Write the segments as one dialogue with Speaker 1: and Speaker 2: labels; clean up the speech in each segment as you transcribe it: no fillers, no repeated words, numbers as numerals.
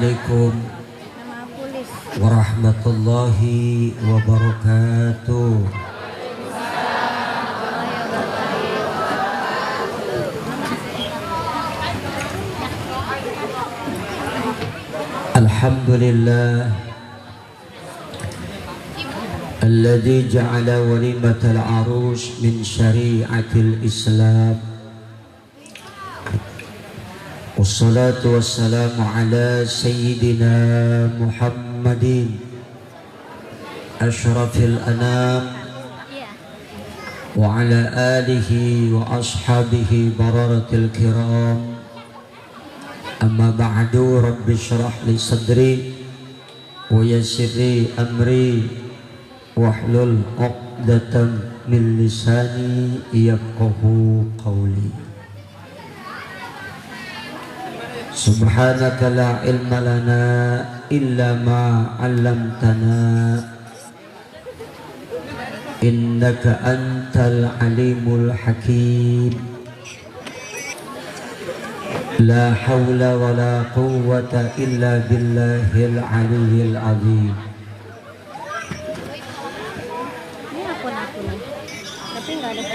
Speaker 1: Assalamualaikum warahmatullahi wabarakatuh. Alhamdulillah alladzi ja'ala walimatal arus min syari'atil Islam. Wassalatu wassalamu ala sayyidina Muhammadin asyrafil anam wa ala alihi wa ashabihi bararatil kiram. Amma ba'du, rabbi syrah li sadri wa yassir li amri wahlul 'uqdatam min lisani yafqahu qawli. Subhanaka la ilma lana illa ma 'allamtana innaka antal alimul hakim. La hawla wa la quwwata illa billahil aliyyil azim.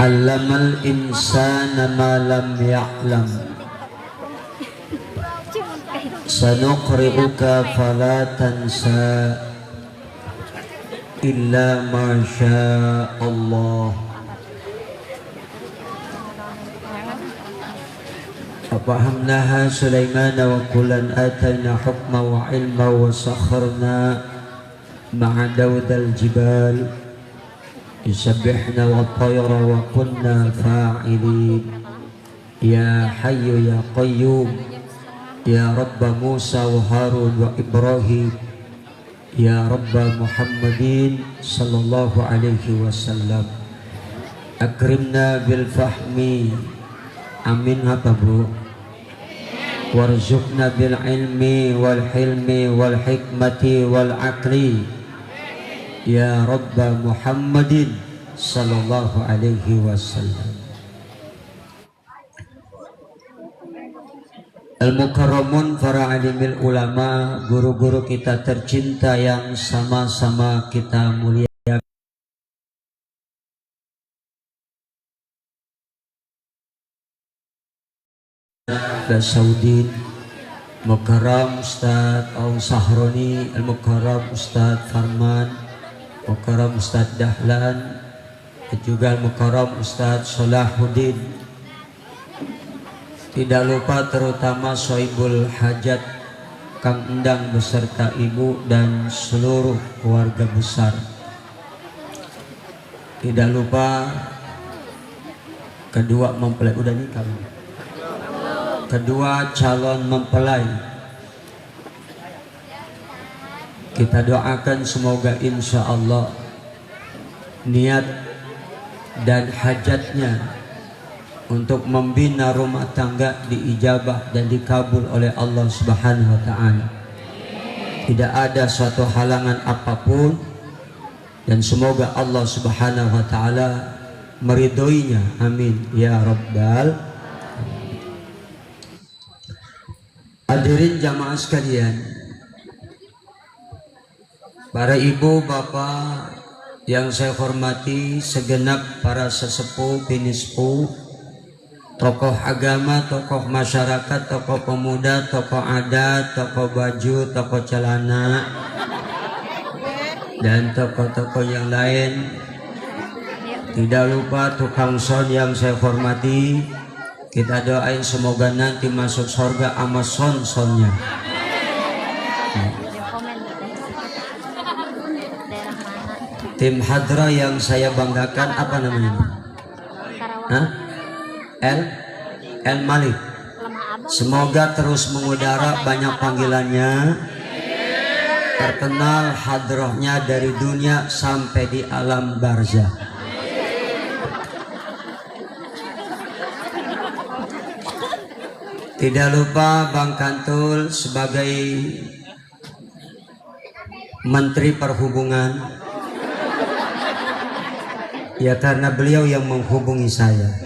Speaker 1: Allamal insana ma lam ya'lam. Sanuqri'uka fala tansa illa ma syaa Allah. Fahamnaha Sulaiman wa kullan atayna hukma wa ilma wa sakharna ma'a Dawudal jibal yusabbihna wa tayra wa kunna fa'ilin. Ya hayyu ya qayyum ya Rabba Musa wa Harun wa Ibrahim ya Rabba Muhammadin sallallahu alaihi wasallam. Akrimna bil fahmi, amin apa bu? Warzuqna bil ilmi wal hilmi wal hikmati wal aqli ya Rabba Muhammadin sallallahu alaihi wasallam. Al-mukarramun, para alimil ulama, guru-guru kita tercinta yang sama-sama kita muliakan. Saudin Mukarram Ustadz Aung Sahroni, Al-Mukarram Ustadz Farman, Mukarram Ustadz Dahlan, dan juga Al-Mukarram Ustadz Salahuddin. Tidak lupa terutama Sohibul Hajat Kang Endang beserta ibu dan seluruh keluarga besar. Tidak lupa kedua mempelai, udah nikah, kedua calon mempelai. Kita doakan semoga insya Allah niat dan hajatnya untuk membina rumah tangga diijabah dan dikabul oleh Allah Subhanahu wa ta'ala. Tidak ada suatu halangan apapun, dan semoga Allah Subhanahu wa ta'ala meridhoinya, amin ya rabbal. Hadirin jamaah sekalian, para ibu bapak yang saya hormati, segenap para sesepuh bini sepuh, tokoh agama, tokoh masyarakat, tokoh pemuda, tokoh adat, tokoh baju, tokoh celana, dan tokoh-tokoh yang lain. Tidak lupa tukang son yang saya hormati. Kita doain semoga nanti masuk surga sama son-sonnya. Tim Hadra yang saya banggakan, apa namanya? Hah? El Malik. Semoga terus mengudara, banyak panggilannya, terkenal hadrahnya dari dunia sampai di alam barzah. Tidak lupa Bang Kantul sebagai Menteri Perhubungan, ya karena beliau yang menghubungi saya.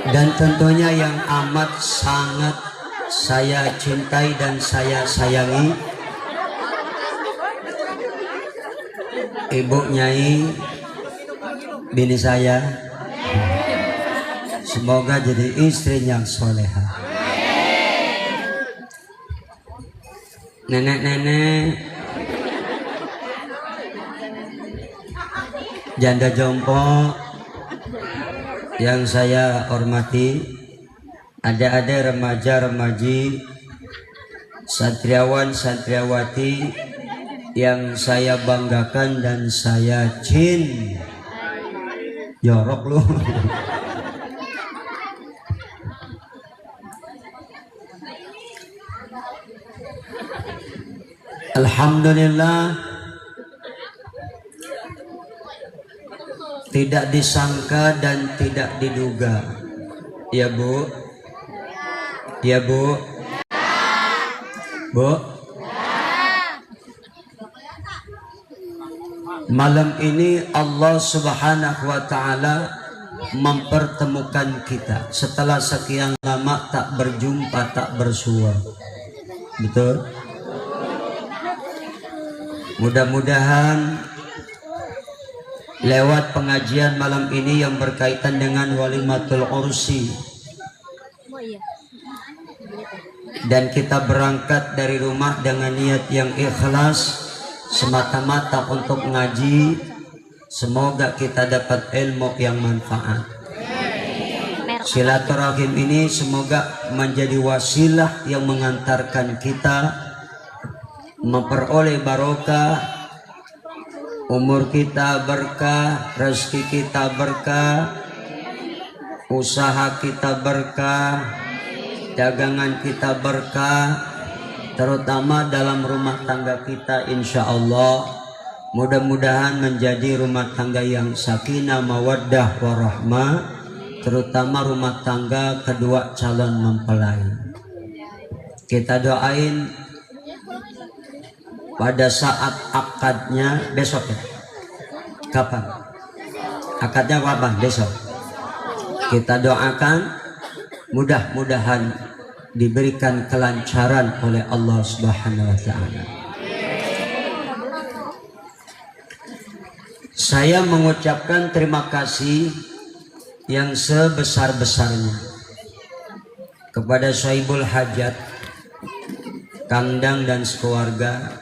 Speaker 1: Dan tentunya yang amat sangat saya cintai dan saya sayangi, Ibu Nyai bini saya, semoga jadi istri yang soleha. Nenek-nenek, janda jompo yang saya hormati, adik-adik remaja-remaji, santriawan santriawati yang saya banggakan dan saya jorok lu. Alhamdulillah, tidak disangka dan tidak diduga, ya Bu, ya Bu, Bu, malam ini Allah Subhanahu wa Ta'ala mempertemukan kita setelah sekian lama tak berjumpa, tak bersua. Betul? Mudah-mudahan lewat pengajian malam ini yang berkaitan dengan walimatul ursi, dan kita berangkat dari rumah dengan niat yang ikhlas semata-mata untuk ngaji, semoga kita dapat ilmu yang manfaat. Silaturahim ini semoga menjadi wasilah yang mengantarkan kita memperoleh barokah, umur kita berkah, rezeki kita berkah, usaha kita berkah, dagangan kita berkah, terutama dalam rumah tangga kita, insya Allah mudah-mudahan menjadi rumah tangga yang sakinah mawaddah warahmah, terutama rumah tangga kedua calon mempelai. Kita doain pada saat akadnya besok ya. Kapan? Akadnya kapan? Besok. Kita doakan mudah-mudahan diberikan kelancaran oleh Allah Subhanahu wa Ta'ala. Saya mengucapkan terima kasih yang sebesar-besarnya kepada Sahibul Hajat, Kang Dang dan sekeluarga,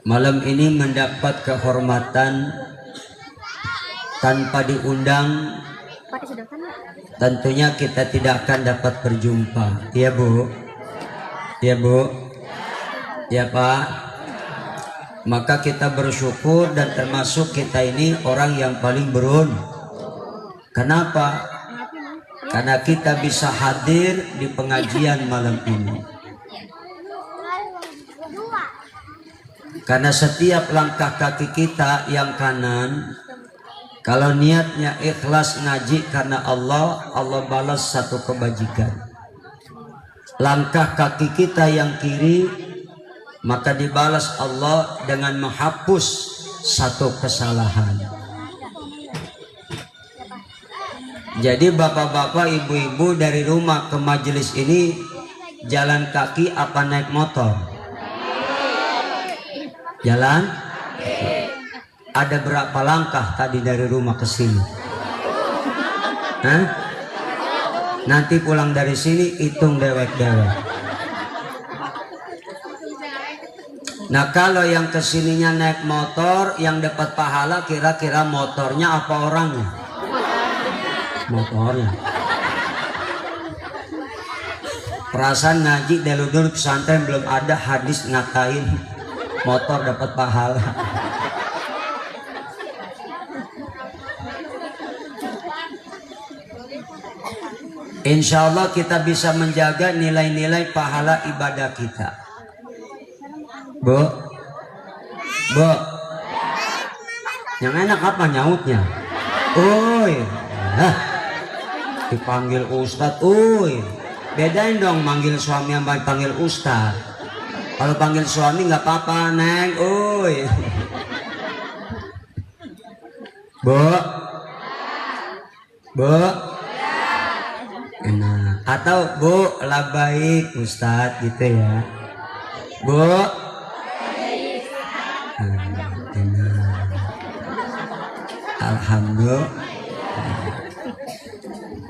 Speaker 1: malam ini mendapat kehormatan tanpa diundang. Tentunya kita tidak akan dapat berjumpa, ya Bu, ya Bu, ya Pak. Maka kita bersyukur dan termasuk kita ini orang yang paling beruntung. Kenapa? Karena kita bisa hadir di pengajian malam ini. Karena setiap langkah kaki kita yang kanan, kalau niatnya ikhlas ngaji karena Allah, Allah balas satu kebajikan. Langkah kaki kita yang kiri, maka dibalas Allah dengan menghapus satu kesalahan. Jadi bapak-bapak, ibu-ibu dari rumah ke majelis ini jalan kaki apa naik motor? Jalan? Ada berapa langkah tadi dari rumah ke sini? Hah? Nanti pulang dari sini hitung dewek-dewek. Nah kalau yang kesininya naik motor, yang dapat pahala kira-kira motornya apa orangnya? Motornya. Perasaan ngaji dulu pesantren belum ada hadis ngatain motor dapat pahala. Insya Allah kita bisa menjaga nilai-nilai pahala ibadah kita. Bu, Bu, yang enak apa nyautnya? Uy, dipanggil Ustadz, uy. Bedain dong manggil suami sama panggil Ustadz. Kalau panggil suami nggak apa-apa, Neng, uy. Bu, Bu, Atau Bu, labaik Ustadz gitu ya. Bu. Alhamdulillah.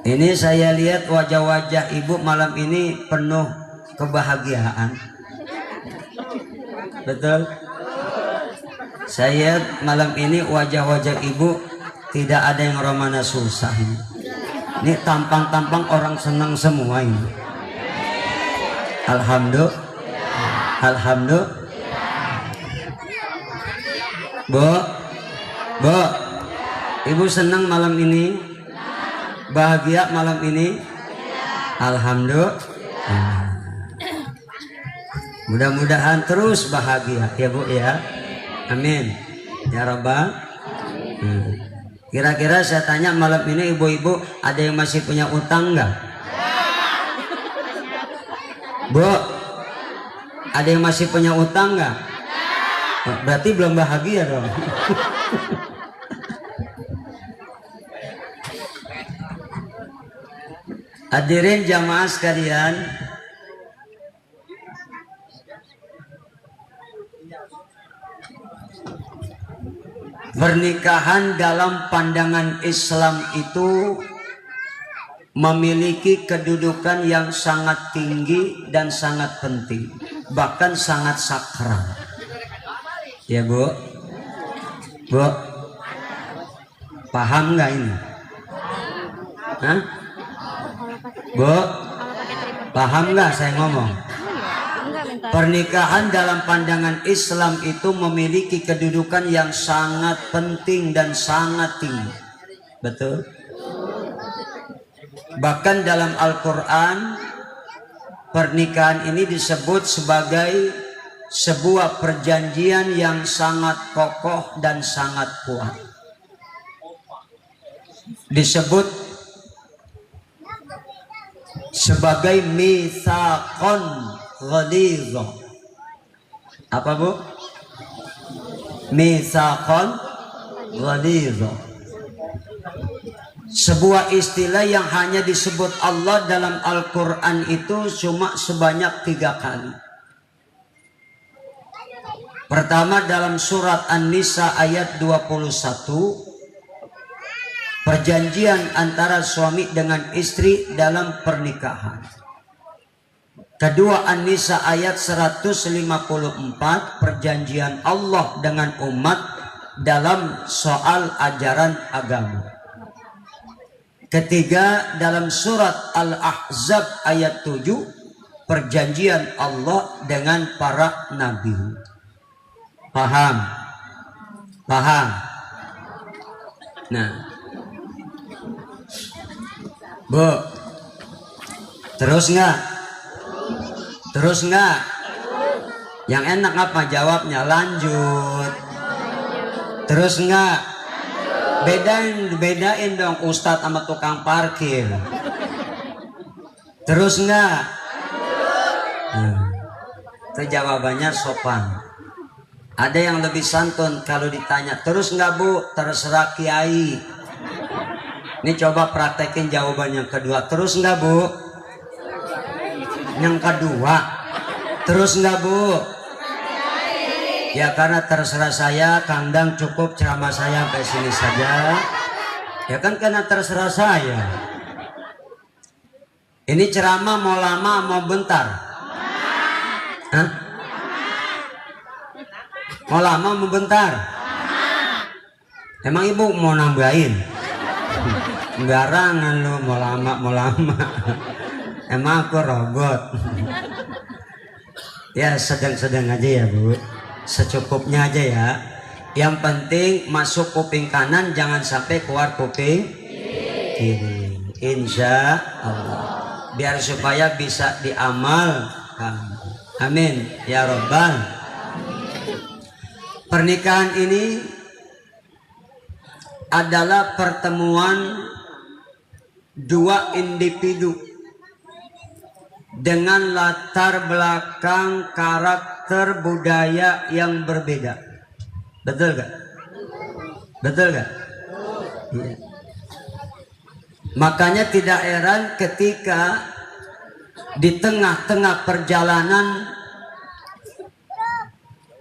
Speaker 1: Ini saya lihat wajah-wajah ibu malam ini penuh kebahagiaan. Betul? Saya malam ini wajah-wajah ibu tidak ada yang romana susah. Ini tampang-tampang orang senang semua ini. Alhamdulillah. Alhamdulillah. Bu, ibu senang malam ini? Bahagia malam ini? Alhamdulillah. Mudah-mudahan terus bahagia ya Bu ya. Amin ya Rabbal. Kira-kira saya tanya malam ini ibu-ibu ada yang masih punya utang nggak? Bu, ada yang masih punya utang nggak? Berarti belum bahagia dong. Hadirin jamaah sekalian, pernikahan dalam pandangan Islam itu memiliki kedudukan yang sangat tinggi dan sangat penting, bahkan sangat sakral. Ya Bu, Bu, paham nggak ini? Hah? Bu, paham nggak saya ngomong? Pernikahan dalam pandangan Islam itu memiliki kedudukan yang sangat penting dan sangat tinggi. Betul? Bahkan dalam Al-Quran, pernikahan ini disebut sebagai sebuah perjanjian yang sangat kokoh dan sangat kuat. Disebut sebagai mitsaqon ghalidha. Apa Bu? Mitsaqon ghalidha. Sebuah istilah yang hanya disebut Allah dalam Al-Quran itu cuma sebanyak 3 kali. Pertama dalam surat An-Nisa ayat 21, perjanjian antara suami dengan istri dalam pernikahan. Kedua An-Nisa ayat 154, perjanjian Allah dengan umat dalam soal ajaran agama. Ketiga dalam surat Al-Ahzab ayat 7, perjanjian Allah dengan para nabi. Paham? Paham? Nah, Bu, terus nggak? Terus nggak? Yang enak apa jawabnya? Lanjut. Terus nggak? Bedain dong Ustadz sama tukang parkir. Terus nggak? Itu jawabannya sopan. Ada yang lebih santun kalau ditanya terus nggak Bu? Terserah Kiai. Ini coba praktekin jawaban yang kedua. Terus nggak Bu? Yang kedua, terus nggak Bu? Ya karena terserah saya, Kang Dang cukup ceramah saya sampai sini saja. Ya kan karena terserah saya. Ini ceramah mau lama mau bentar? Hah? Mau lama mau bentar? Emang Ibu mau nambahin? Sembarangan lu, mau lama mau lama. Emang aku robot. Ya sedang-sedang aja ya Bu, secukupnya aja ya. Yang penting masuk kuping kanan, jangan sampai keluar kuping kiri. Insya Allah. Biar supaya bisa diamalkan. Amin ya Rabbal. Pernikahan ini adalah pertemuan dua individu dengan latar belakang karakter budaya yang berbeda. Betul gak? Betul gak? Iya. Makanya tidak heran ketika Di tengah-tengah perjalanan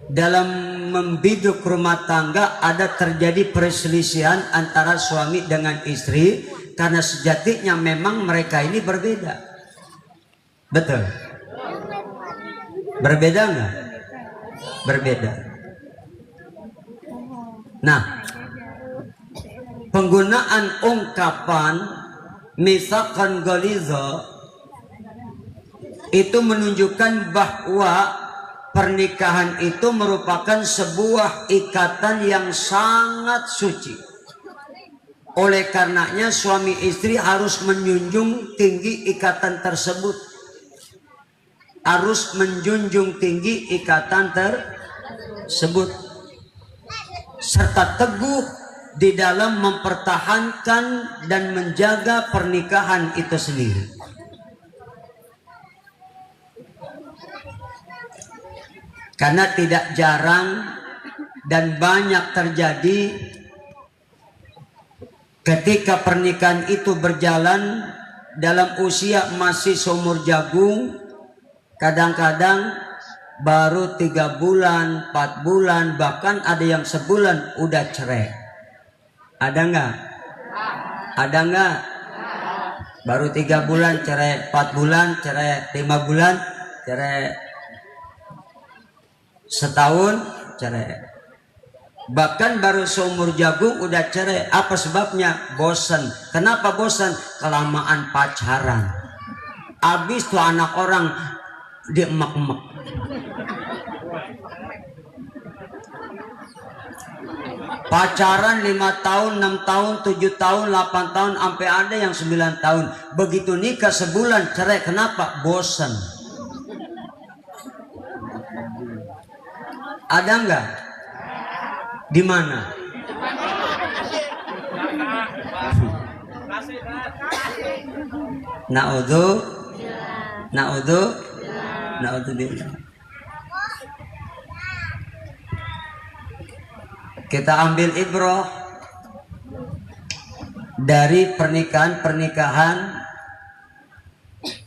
Speaker 1: dalam membiduk rumah tangga ada terjadi perselisihan antara suami dengan istri karena sejatinya memang mereka ini berbeda. Betul? Berbeda enggak? Berbeda. Nah, penggunaan ungkapan mitsaqan ghaliza itu menunjukkan bahwa pernikahan itu merupakan sebuah ikatan yang sangat suci. Oleh karenanya suami istri harus menjunjung tinggi ikatan tersebut. Harus menjunjung tinggi ikatan tersebut. Serta teguh di dalam mempertahankan dan menjaga pernikahan itu sendiri. Karena tidak jarang dan banyak terjadi ketika pernikahan itu berjalan dalam usia masih seumur jagung, kadang-kadang baru 3 bulan, 4 bulan, bahkan ada yang sebulan udah cerai. Ada enggak? Ada enggak? Baru 3 bulan cerai, 4 bulan cerai, 5 bulan cerai, setahun cerai, bahkan baru seumur jagung udah cerai. Apa sebabnya? Bosan. Kenapa bosan? Kelamaan pacaran. Habis tuh anak orang diemek-emek. Pacaran 5 tahun, 6 tahun, 7 tahun, 8 tahun, sampai ada yang 9 tahun. Begitu nikah sebulan cerai. Kenapa? Bosan. Ada enggak? Di mana? Naudzubillah. Kita ambil ibrah dari pernikahan-pernikahan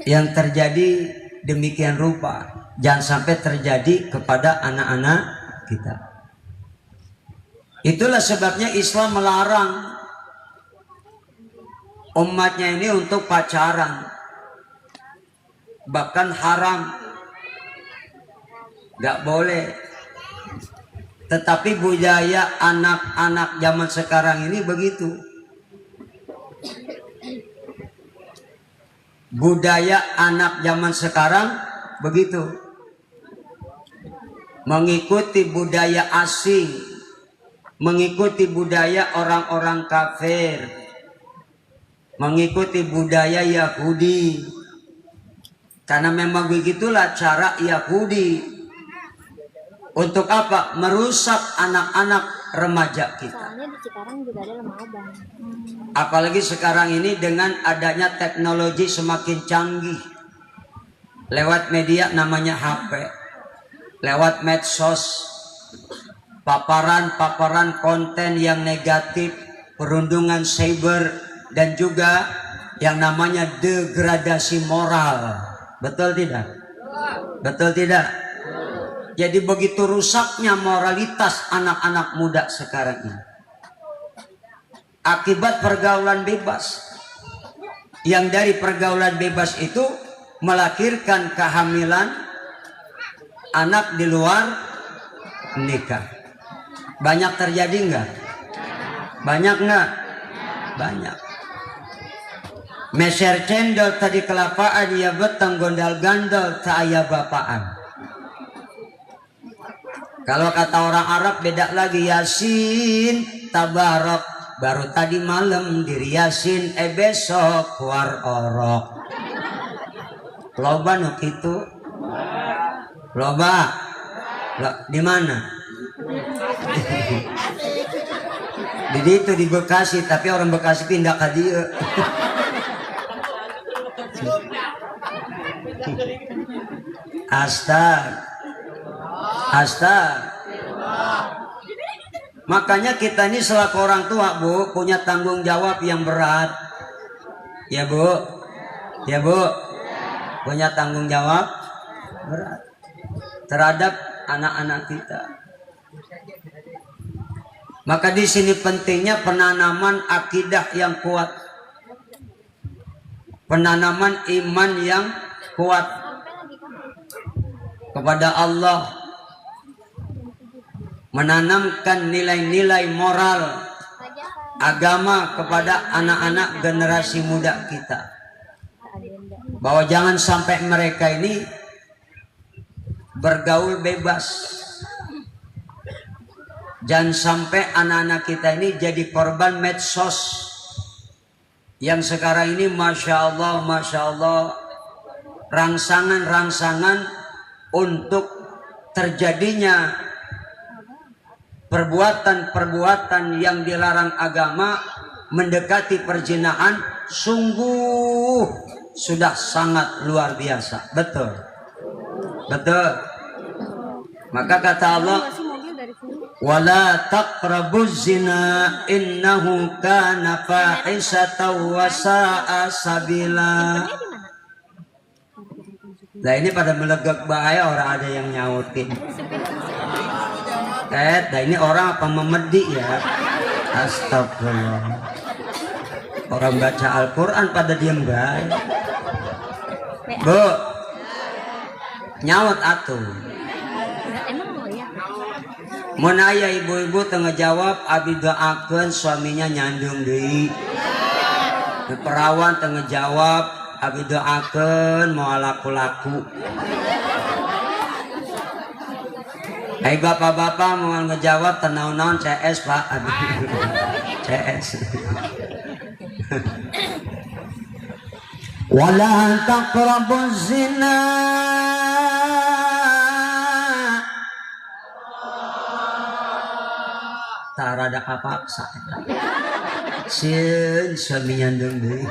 Speaker 1: yang terjadi demikian rupa. Jangan sampai terjadi kepada anak-anak kita. Itulah sebabnya Islam melarang umatnya ini untuk pacaran. Bahkan haram. Gak boleh. Tetapi budaya anak-anak zaman sekarang ini begitu. Budaya anak zaman sekarang begitu. Mengikuti budaya asing, mengikuti budaya orang-orang kafir, mengikuti budaya Yahudi. Karena memang begitulah cara Yahudi. Untuk apa? Merusak anak-anak remaja kita.
Speaker 2: Soalnya di Cikarang juga ada lemah abang.
Speaker 1: Apalagi sekarang ini dengan adanya teknologi semakin canggih. Lewat media namanya HP. Lewat medsos, paparan-paparan konten yang negatif, perundungan cyber, dan juga yang namanya degradasi moral. Betul tidak? Betul tidak? Jadi begitu rusaknya moralitas anak-anak muda sekarang ini. Akibat pergaulan bebas. Yang dari pergaulan bebas itu melahirkan kehamilan anak di luar nikah. Banyak terjadi enggak? Banyak enggak? Banyak. Meser cendol tadi kelapaan, ya beteng gondal gandol tak aya bapaan. Kalau kata orang Arab beda lagi. Yasin tabarok, baru tadi malam diri Yasin, besok war orok. Loba nuk itu. Loba. Di mana? Di itu di Bekasi, tapi orang Bekasi pindah ke dia. Astag. Makanya kita ini selaku orang tua, Bu, punya tanggung jawab yang berat. Ya, Bu. Ya, Bu. punya tanggung jawab berat terhadap anak-anak kita. Maka di sini pentingnya penanaman akidah yang kuat, penanaman iman yang kuat kepada Allah, menanamkan nilai-nilai moral agama kepada anak-anak generasi muda kita, bahwa jangan sampai mereka ini bergaul bebas. Jangan sampai anak-anak kita ini jadi korban medsos yang sekarang ini Masya Allah rangsangan-rangsangan untuk terjadinya perbuatan-perbuatan yang dilarang agama mendekati perzinahan sungguh sudah sangat luar biasa. Betul. Maka kata Allah, wala taqrabuz zina innahu kana fahisatan wa sa'a sabila. Nah ini pada melegak bahaya, orang ada yang nyautin. Nah ini orang apa memedi ya? Astagfirullah. Orang baca Al-Quran pada diem baik. Bu, nyaut atuh. Mun aya ibu-ibu tengah jawab abi doakeun suaminya nyandung deui. Perawan tengah jawab abi doakeun moal laku-laku. Hai bapak-bapak mau ngejawab tenaun-naun CS Pak. CS. Wala taqrabuz zina. Tarada kapaksa. Sieun suami nyandung deui.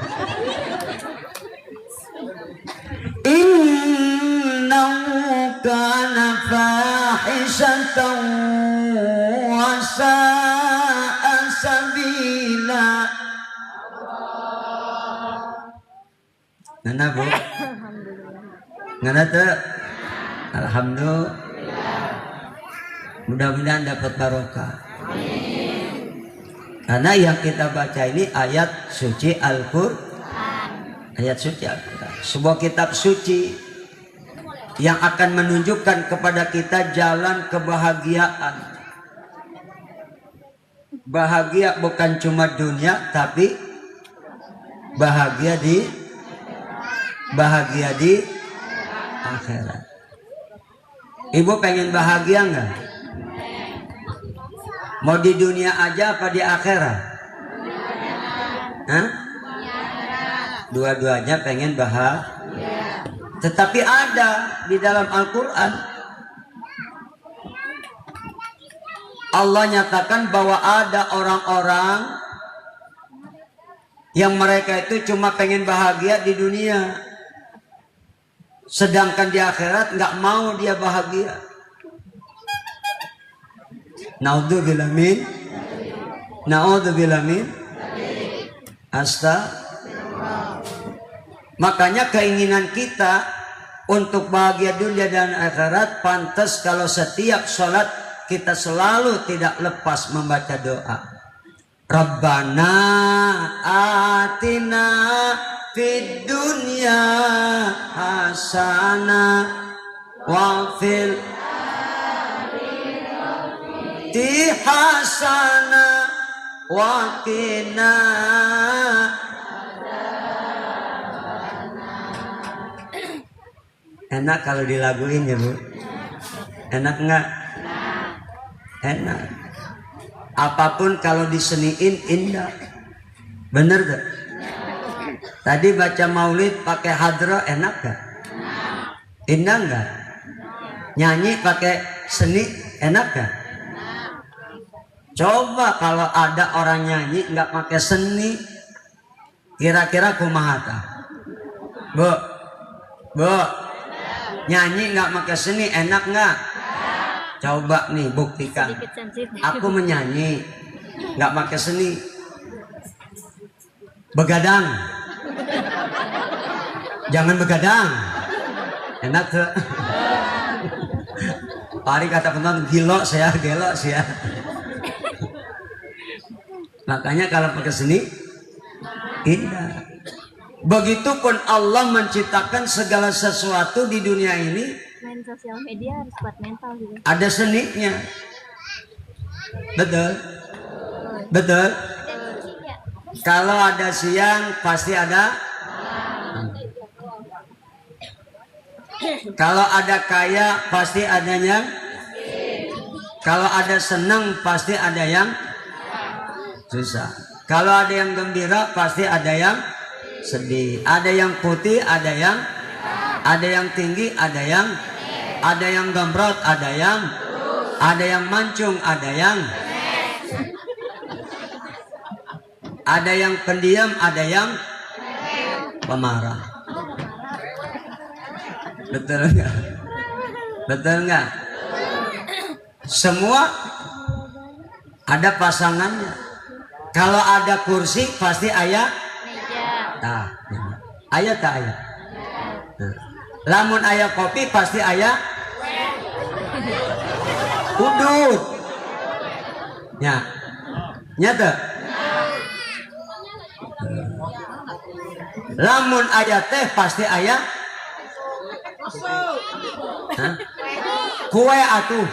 Speaker 1: Innahu kana fahisatan wa sa'a sabila. Ngana Bu? Ngana teu? Alhamdulillah. Mudah-mudahan dapat barokah. Karena yang kita baca ini ayat suci Al-Quran. Ayat suci Al-Quran. Sebuah kitab suci yang akan menunjukkan kepada kita jalan kebahagiaan. Bahagia bukan cuma dunia, tapi bahagia di akhirat. Ibu pengen bahagia enggak? Mau di dunia aja apa di akhirat? Hah? Dua-duanya pengen bahagia. Tetapi ada di dalam Al-Quran Allah nyatakan bahwa ada orang-orang yang mereka itu cuma pengen bahagia di dunia, sedangkan di akhirat nggak mau dia bahagia. Naudzubillah min astagfirullah. Makanya keinginan kita untuk bahagia dunia dan akhirat pantas kalau setiap sholat kita selalu tidak lepas membaca doa. Rabbana atina fid dunya hasanah wa fil akhirati hasanah wa qina enak kalau dilaguin ya Bu? Enak enggak? Enak. Apapun kalau diseniin indah. Bener gak? Tadi baca maulid pakai hadroh enak gak? Indah enggak? Nyanyi pakai seni enak gak? Coba kalau ada orang nyanyi nggak pakai seni, kira-kira kumaha tah? Bu, nyanyi nggak pakai seni enak nggak? Coba nih buktikan. Aku menyanyi nggak pakai seni, begadang. Jangan begadang. Enak tuh. Pari kata penonton gelo saya. Makanya kalau pakai seni indah. Begitupun Allah menciptakan segala sesuatu di dunia ini.
Speaker 2: Main sosial media harus kuat mental gitu.
Speaker 1: Ada seninya. Betul. Kalau ada siang pasti ada. Kalau ada kaya pasti adanya. Kalau ada senang pasti ada yang susah. Kalau ada yang gembira pasti ada yang sedih. Ada yang putih, ada yang tinggi, ada yang gembrot, ada yang mancung, ada yang pendiam, ada yang pemarah. Betul nggak? Semua ada pasangannya. Kalau ada kursi pasti ayah. Nah, ayah tak ayah. Lamun ayah kopi pasti ayah. Udut. Ya, nyata. Lamun ayah teh pasti ayah. Hah? Kue atuh.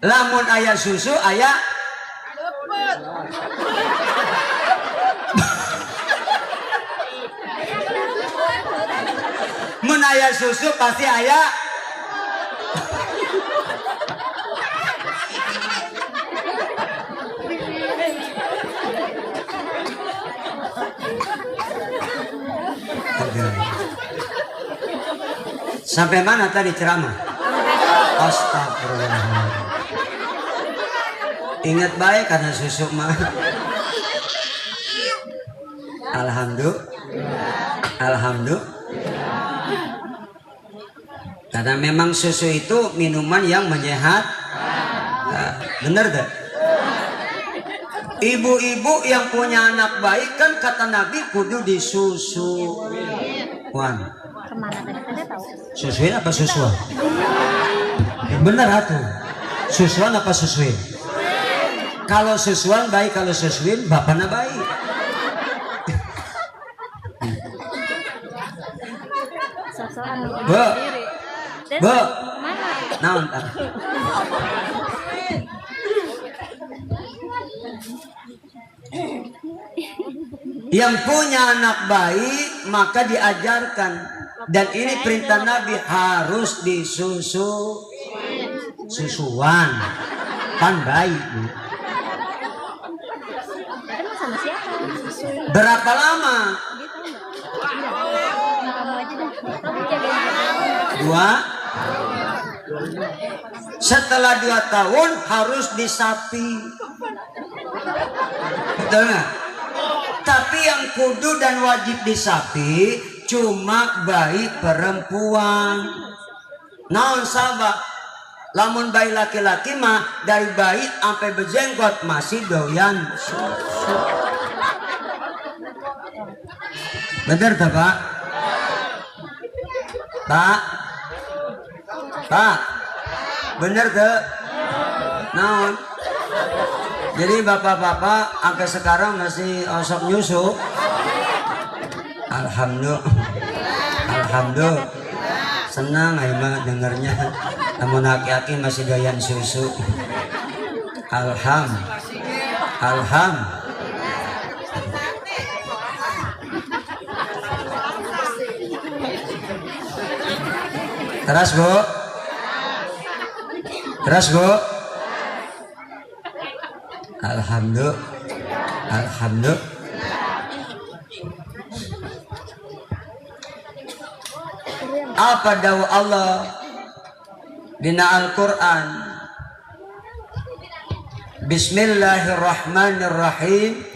Speaker 1: Lamun ayah susu ayah. Mun ayah susu pasti ayah. Sampai mana tadi ceramah? Astagfirullah. Ingat baik karena susu mah. Alhamdulillah. Karena memang susu itu minuman yang menyehat. Nah, bener gak? Ibu-ibu yang punya anak bayi kan kata Nabi kudu disusu. Wan.
Speaker 2: Kemana tadi saya tahu?
Speaker 1: Susuin apa susuan? Bener atuh. Susuan apa susuin? Kalau susuan baik, kalau susuin bapaknya baik. Bu, naon tak? Yang punya anak baik maka diajarkan, dan ini perintah Nabi harus susuan kan baik. Berapa lama? 2. Setelah 2 tahun harus disapi. Betul nggak? Tapi yang kudu dan wajib disapi cuma bayi perempuan. Naon sabab? Lamun bayi laki-laki mah dari bayi sampai berjenggot masih doyan susu. Bener tak Pak? Pak, bener tuh. Naon? Jadi bapak-bapak sampai sekarang masih osok nyusu. Alhamdulillah. Senang aja mah dengernya. Namun aki-aki masih doyan susu. Alhamdulillah. Terus Bu. Alhamdulillah. Apa dawuh Allah dina Al-Qur'an? Bismillahirrahmanirrahim.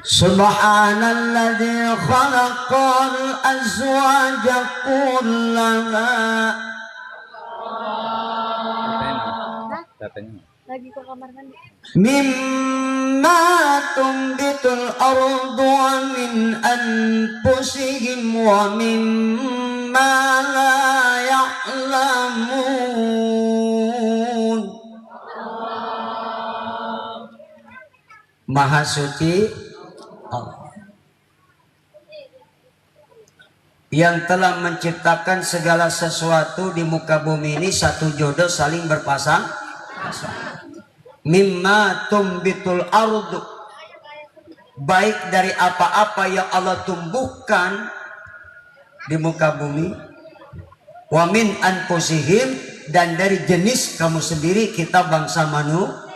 Speaker 1: Subhanalladzi khalaqal azwaja kullaha.
Speaker 2: Lagi ke kamar mandi.
Speaker 1: Mimma tumbitul ardu wa min anfusihim wa mimma la ya'lamun. Maha suci Allah yang telah menciptakan segala sesuatu di muka bumi ini, satu jodoh saling berpasang. Mimma tumbitul ardu, baik dari apa-apa yang Allah tumbuhkan di muka bumi, wa min anfusihim, dan dari jenis kamu sendiri, kita bangsa manusia,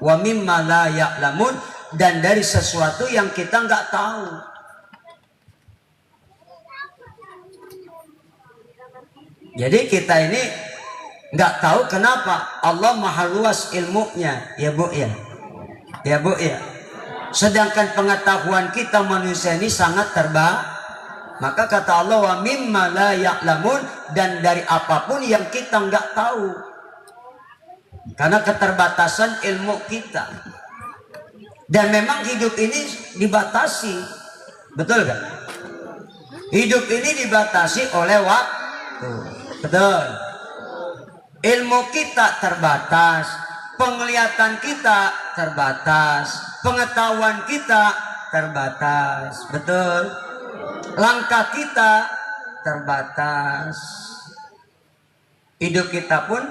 Speaker 1: wa mimma la ya'lamun, dan dari sesuatu yang kita nggak tahu. Jadi kita ini nggak tahu kenapa Allah maha luas ilmunya, ya Bu ya, ya Bu ya. Sedangkan pengetahuan kita manusia ini sangat terbatas. Maka kata Allah, wa mimma la ya'lamun, dan dari apapun yang kita nggak tahu. Karena keterbatasan ilmu kita. Dan memang hidup ini dibatasi. Betul kan? Hidup ini dibatasi oleh waktu. Betul. Ilmu kita terbatas, penglihatan kita terbatas, pengetahuan kita terbatas. Betul. Langkah kita terbatas. Hidup kita pun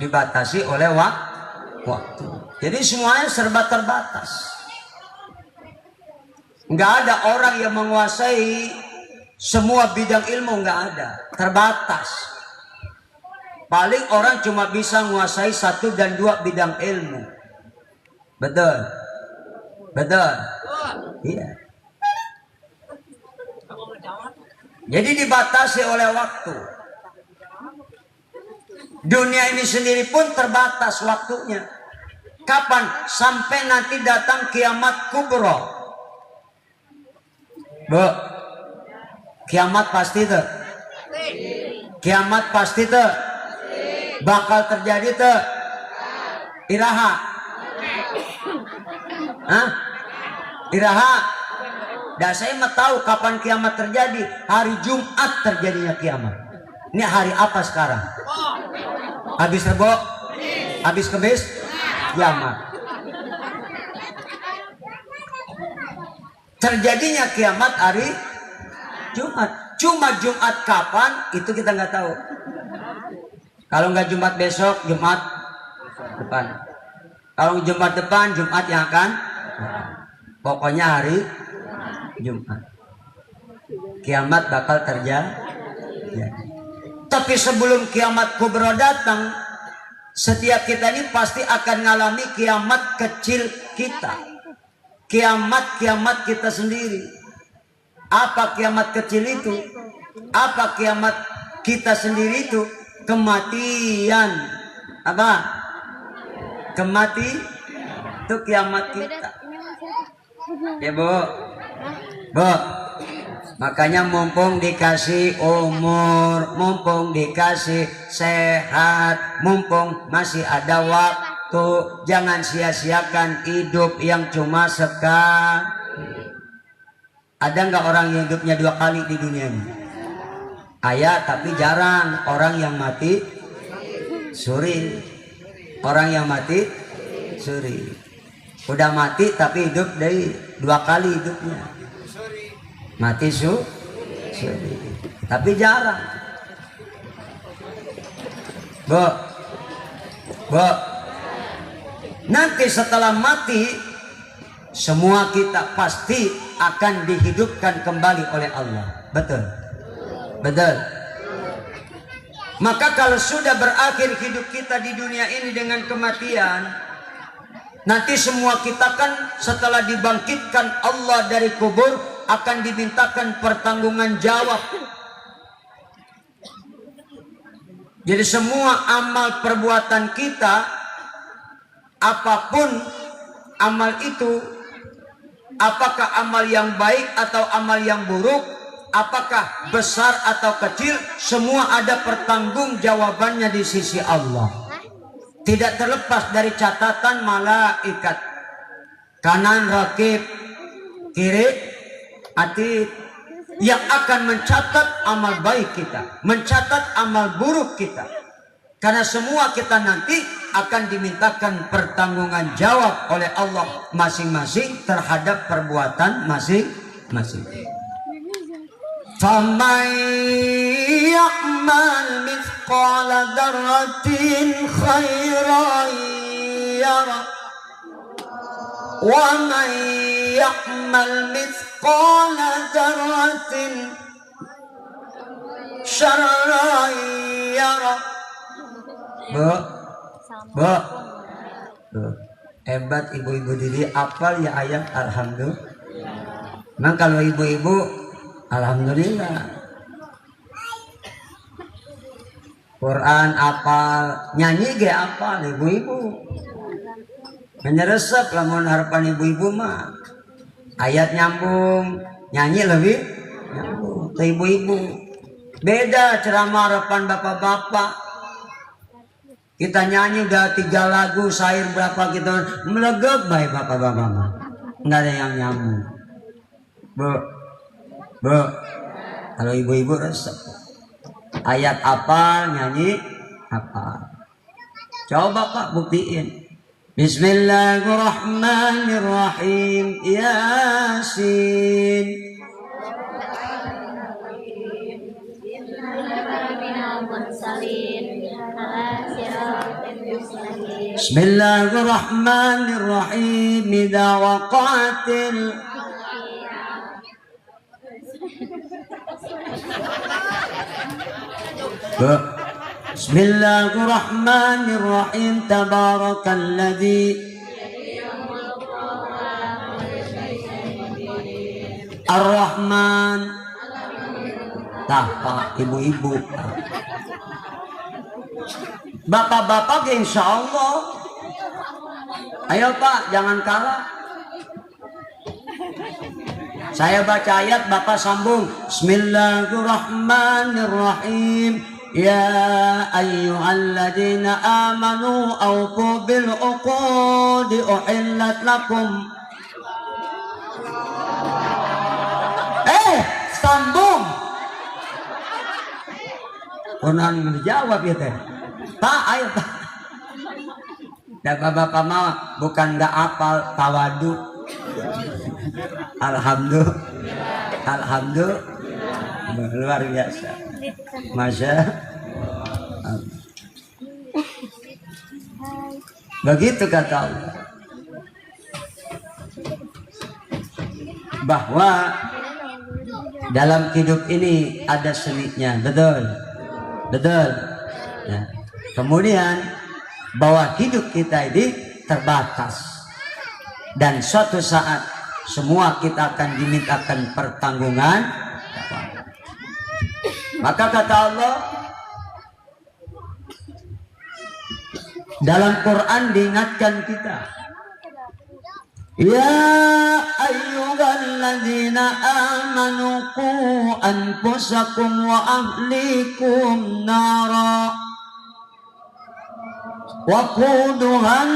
Speaker 1: dibatasi oleh waktu. Jadi semuanya serba terbatas. Nggak ada orang yang menguasai semua bidang ilmu, nggak ada. Terbatas. Paling orang cuma bisa menguasai 1 dan 2 bidang ilmu. Betul. Betul. Iya. Jadi dibatasi oleh waktu. Dunia ini sendiri pun terbatas waktunya. Kapan? Sampai nanti datang kiamat kubro. Bu, kiamat pasti tuh. Kiamat pasti tuh. Bakal terjadi tuh. Iraha. Hah? Iraha. Dan saya mau tahu kapan kiamat terjadi. Hari Jumat terjadinya kiamat. Ini hari apa sekarang? Habis Rebo? Habis Kamis? Kiamat. Terjadinya kiamat hari Jumat. Cuma Jumat kapan itu kita nggak tahu. Kalau nggak Jumat besok, Jumat depan. Kalau Jumat depan, Jumat yang akan. Pokoknya hari Jumat. Kiamat bakal terjadi. Tapi sebelum kiamat kubro datang, setiap kita ini pasti akan mengalami kiamat kecil kita. Kiamat kita sendiri. Apa kiamat kecil itu? Apa kiamat kita sendiri itu? Kematian. Apa? Kematian itu kiamat kita. Ya Bu. Bu. Makanya mumpung dikasih umur, mumpung dikasih sehat, mumpung masih ada waktu, jangan sia-siakan hidup yang cuma sekali. Ada nggak orang yang hidupnya 2 kali di dunia ini? Ayah, tapi jarang orang yang mati suri. Orang yang mati suri. Udah mati tapi hidup dari 2 kali hidupnya. Mati suri. Tapi jarang. Bu. Nanti setelah mati, semua kita pasti akan dihidupkan kembali oleh Allah. Betul. Betul. Maka kalau sudah berakhir hidup kita di dunia ini dengan kematian, nanti semua kita kan setelah dibangkitkan Allah dari kubur akan dimintakan pertanggungan jawab. Jadi semua amal perbuatan kita, apapun amal itu, apakah amal yang baik atau amal yang buruk, apakah besar atau kecil, semua ada pertanggungjawabannya di sisi Allah. tidak terlepas dari catatan malaikat. Kanan rakib, kiri atid, yang akan mencatat amal baik kita, mencatat amal buruk kita. Karena semua kita nanti akan dimintakan pertanggungan jawab oleh Allah masing-masing terhadap perbuatan masing-masing. Faman ya'mal mithqala dzarratin khairan yara wa man ya'mal mithqala dzarratin syarran yara. Bu, hebat ibu-ibu diri, apal ya ayat alhamdulillah. Memang kalau ibu-ibu alhamdulillah. Quran apal, nyanyi ge apal ibu-ibu. Menyeresep lamun harapan ibu-ibu mah. Ayat nyambung, nyanyi lebih nyambung. Tuh ibu-ibu. Beda ceramah harapan bapak-bapak. Kita nyanyi udah 3 lagu, syair berapa kita melegep baik bapak-bapak mah. Enggak ada yang nyambung. Bu, kalau ibu-ibu resep. Ayat apa nyanyi apa? Coba Pak buktiin. Bismillahirrahmanirrahim. Yasin. Bismillahirrahmanirrahim. Idza waqa'atil Bismillahirrahmanirrahim. Tabarakalladzi Ar-Rahman. Tah Pak ibu-ibu, bapak-bapak insya Allah. Ayo Pak jangan kalah. Saya baca ayat bapak sambung. Bismillahirrahmanirrahim. Ya ayyuhalladzina amanu awfu bil uqudi uhillat lakum. Sambung. Konan menjawab ya teh. Pak ayo Pak. Dan bapak mau bukan nggak apal tawadu. Alhamdulillah luar biasa. Masya Allah. Begitu kata Allah bahwa dalam hidup ini ada seninya, betul. Nah, kemudian bahwa hidup kita ini terbatas dan suatu saat semua kita akan dimintakan pertanggungan. Maka kata Allah dalam Quran diingatkan kita, ya ayyuhalladzina amanu qu anfusakum wa ahlikum nara wa quduhan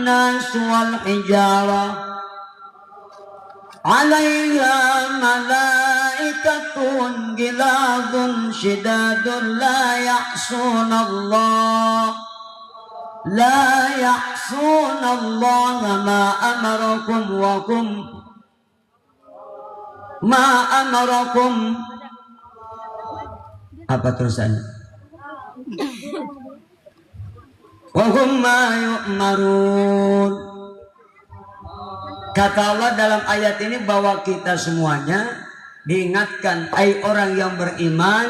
Speaker 1: nas wal hijara 'alaiha malaikatun ghiladun shidadun la ya'suna Allah ma amarakum wa kum ma amarakum. Apa tulisannya? Wa hum ma yu'marun. Kata Allah dalam ayat ini bahwa kita semuanya diingatkan, hai orang yang beriman,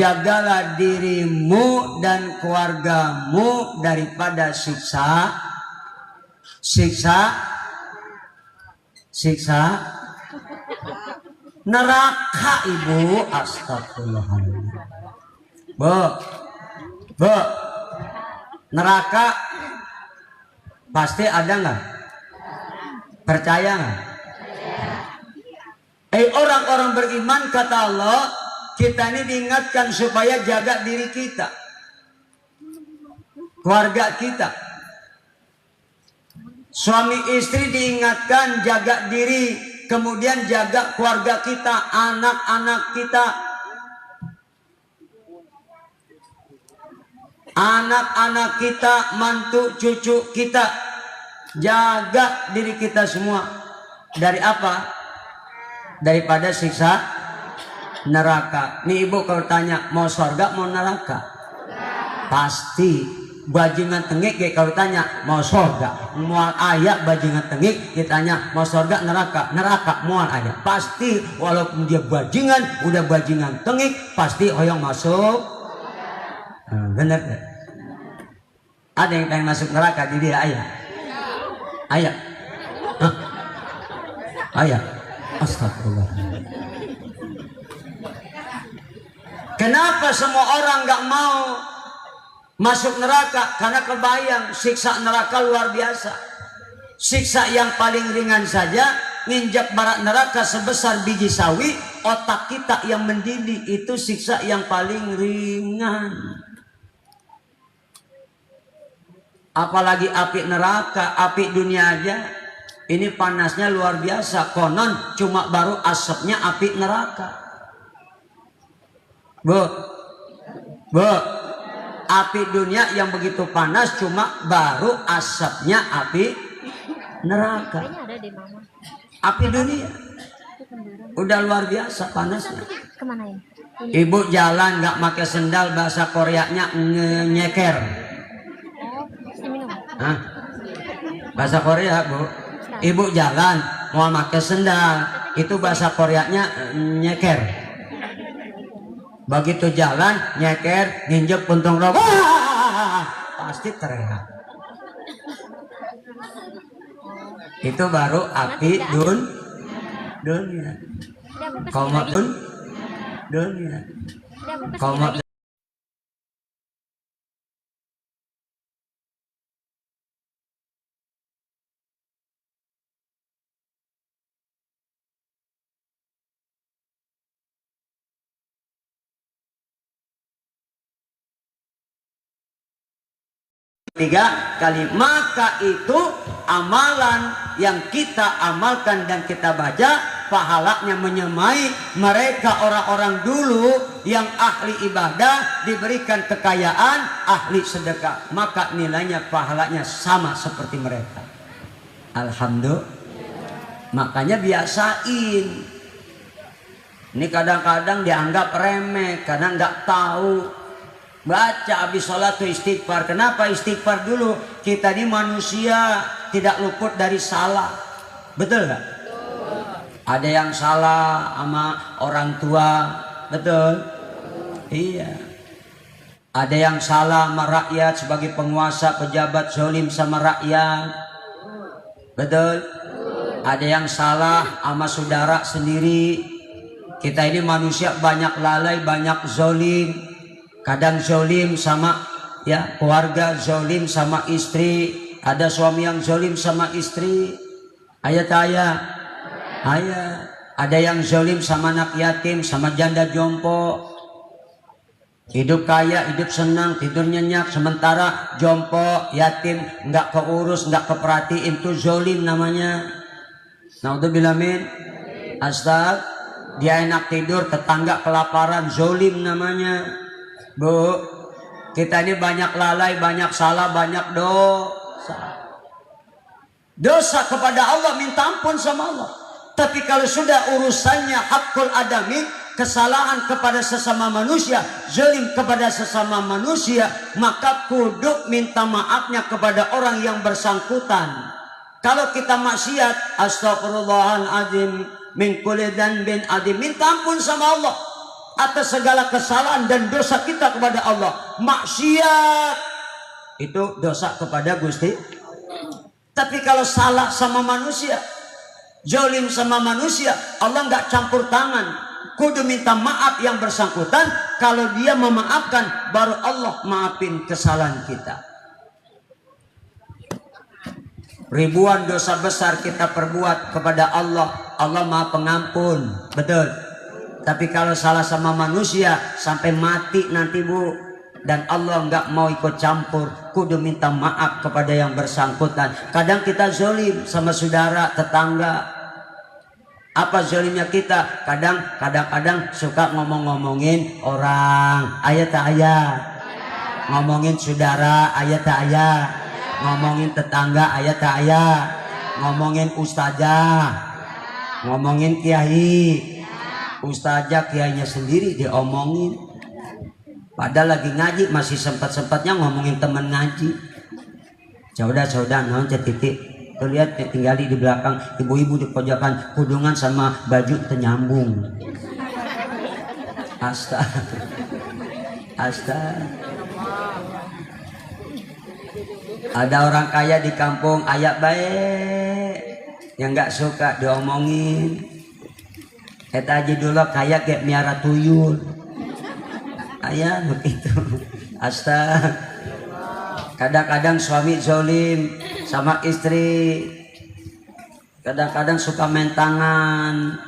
Speaker 1: jagalah dirimu dan keluargamu daripada siksa neraka ibu. Astagfirullahaladzim. Bu, neraka pasti ada nggak? Percaya nggak? Orang-orang beriman kata Allah, kita ini diingatkan supaya jaga diri kita. keluarga kita. Suami istri diingatkan jaga diri, kemudian jaga keluarga kita, anak-anak kita. Anak-anak kita, mantu cucu kita. Jaga diri kita semua. Dari apa? Daripada siksa neraka. Nih ibu kalau tanya mau surga mau neraka? Pasti. Bajingan tengik kalau tanya mau surga mual ayah, bajingan tengik ditanya mau surga neraka mual ayah. Pasti walaupun dia bajingan, udah bajingan tengik, pasti hoyong masuk. Bener deh. Ada yang pengen masuk neraka di dia ayah? Ayah? Hah? Ayah? Astagfirullah. Kenapa semua orang nggak mau masuk neraka? Karena kebayang siksa neraka luar biasa. Siksa yang paling ringan saja nginjak barat neraka sebesar biji sawi, otak kita yang mendidih, itu siksa yang paling ringan. Apalagi api neraka, api dunia aja ini panasnya luar biasa. Konon cuma baru asapnya api neraka. Bu, api dunia yang begitu panas cuma baru asapnya api neraka.
Speaker 2: Kayaknya ada deh mama.
Speaker 1: Api dunia udah luar biasa panasnya.
Speaker 2: Kemana ya?
Speaker 1: Ibu jalan nggak pakai sendal, bahasa Koreanya nyeker.
Speaker 2: Oh, mesti minum.
Speaker 1: Hah? Bahasa Korea bu. Ibu jalan mau pakai sendal, itu bahasa Koreanya nyeker. Begitu jalan nyeker, nginjek puntung rokok, pasti teriak. Itu baru api dunia. Kau dunia. Kau tiga kali, maka itu amalan yang kita amalkan dan kita baca pahalanya menyamai mereka orang-orang dulu yang ahli ibadah, diberikan kekayaan, ahli sedekah, maka nilainya pahalanya sama seperti mereka. Alhamdulillah. Makanya biasain. Ini kadang-kadang dianggap remeh, kadang nggak tahu. Baca habis sholat tuh istighfar. Kenapa istighfar dulu? Kita ini manusia, tidak luput dari salah. Betul gak? Ada yang salah sama orang tua. Betul? Iya. Ada yang salah sama rakyat, sebagai penguasa, pejabat, zalim sama rakyat. Betul? Ada yang salah sama saudara sendiri. Kita ini manusia banyak lalai, banyak zalim. Kadang zalim sama ya keluarga, zalim sama istri. Ada suami yang zalim sama istri. Ayat. Ada yang zalim sama anak yatim, sama janda jompo. Hidup kaya, hidup senang, tidur nyenyak. Sementara jompo, yatim, nggak keurus, nggak keperhatiin, itu zalim namanya. Naudzubillah min. Astag, dia enak tidur, tetangga kelaparan, zalim namanya. Bu, kita ini banyak lalai, banyak salah, banyak dosa. Dosa kepada Allah, minta ampun sama Allah. Tapi kalau sudah urusannya hakul adami, kesalahan kepada sesama manusia, zalim kepada sesama manusia, maka kudu minta maafnya kepada orang yang bersangkutan. Kalau kita maksiat, astagfirullahaladzim, min kulli dzanbin adzim, minta ampun sama Allah atas segala kesalahan dan dosa kita kepada Allah. Maksiat itu dosa kepada Gusti. Tapi kalau salah sama manusia, zalim sama manusia, Allah nggak campur tangan. Kudu minta maaf yang bersangkutan. Kalau dia memaafkan, baru Allah maafin kesalahan kita. Ribuan dosa besar kita perbuat kepada Allah, Allah Maha Pengampun. Betul. Tapi kalau salah sama manusia, sampai mati nanti bu, dan Allah nggak mau ikut campur, kudu minta maaf kepada yang bersangkutan. Kadang kita zolim sama saudara, tetangga. Apa zolimnya kita? Kadang-kadang suka ngomong-ngomongin orang, ayat tak ayat. Ngomongin saudara, ayat tak ayat. Ngomongin tetangga, ayat tak ayat. Ngomongin ustazah, ngomongin kiai, ustazah kiainya sendiri diomongin. Padahal lagi ngaji masih sempat-sempatnya ngomongin teman ngaji. Saudah non titik. Tuh lihat tinggali di belakang ibu-ibu di pojokan kudungan sama baju ternyambung. Astaga. Ada orang kaya di kampung, ayak baik yang nggak suka diomongin. Eta aja dulu kaya kayak miara tuyul. Ayah begitu. Astaga. Kadang-kadang suami zolim sama istri. Kadang-kadang suka main tangan.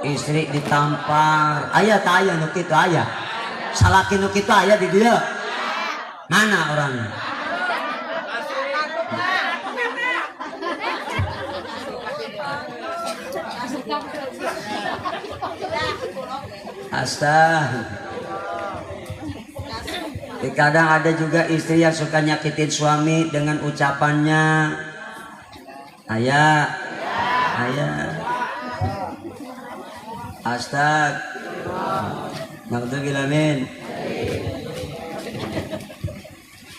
Speaker 1: Istri ditampar. Ayah tak ayah nuk itu ayah. Salaki nuk itu ayah di dia. Mana orangnya? Astaga. Kadang ada juga istri yang suka nyakitin suami dengan ucapannya. Ayah. Astaga. Na'udzubillamin.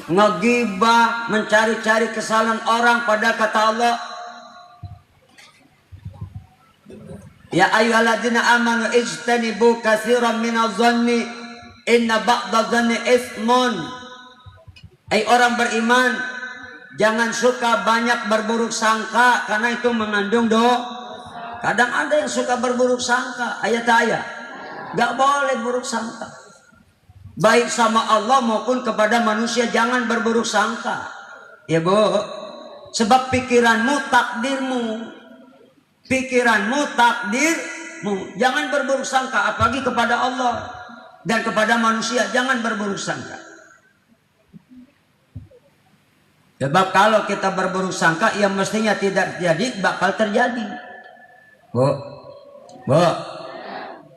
Speaker 1: Ngegibah, mencari-cari kesalahan orang, pada kata Allah, ya ayyuhalladzina amanu ijtanibu katsiran minadh-dhanni inna ba'dadh-dhanni itsmun. Hai orang beriman, jangan suka banyak berburuk sangka karena itu mengandung dosa. Kadang ada yang suka berburuk sangka, ayat-ayat. Gak boleh buruk sangka. Baik sama Allah maupun kepada manusia jangan berburuk sangka. Ya Bu, sebab pikiranmu takdirmu. Pikiranmu takdirmu. Jangan berburuk sangka apalagi kepada Allah dan kepada manusia, jangan berburuk sangka. Sebab kalau kita berburuk sangka yang mestinya tidak terjadi bakal terjadi. Bu,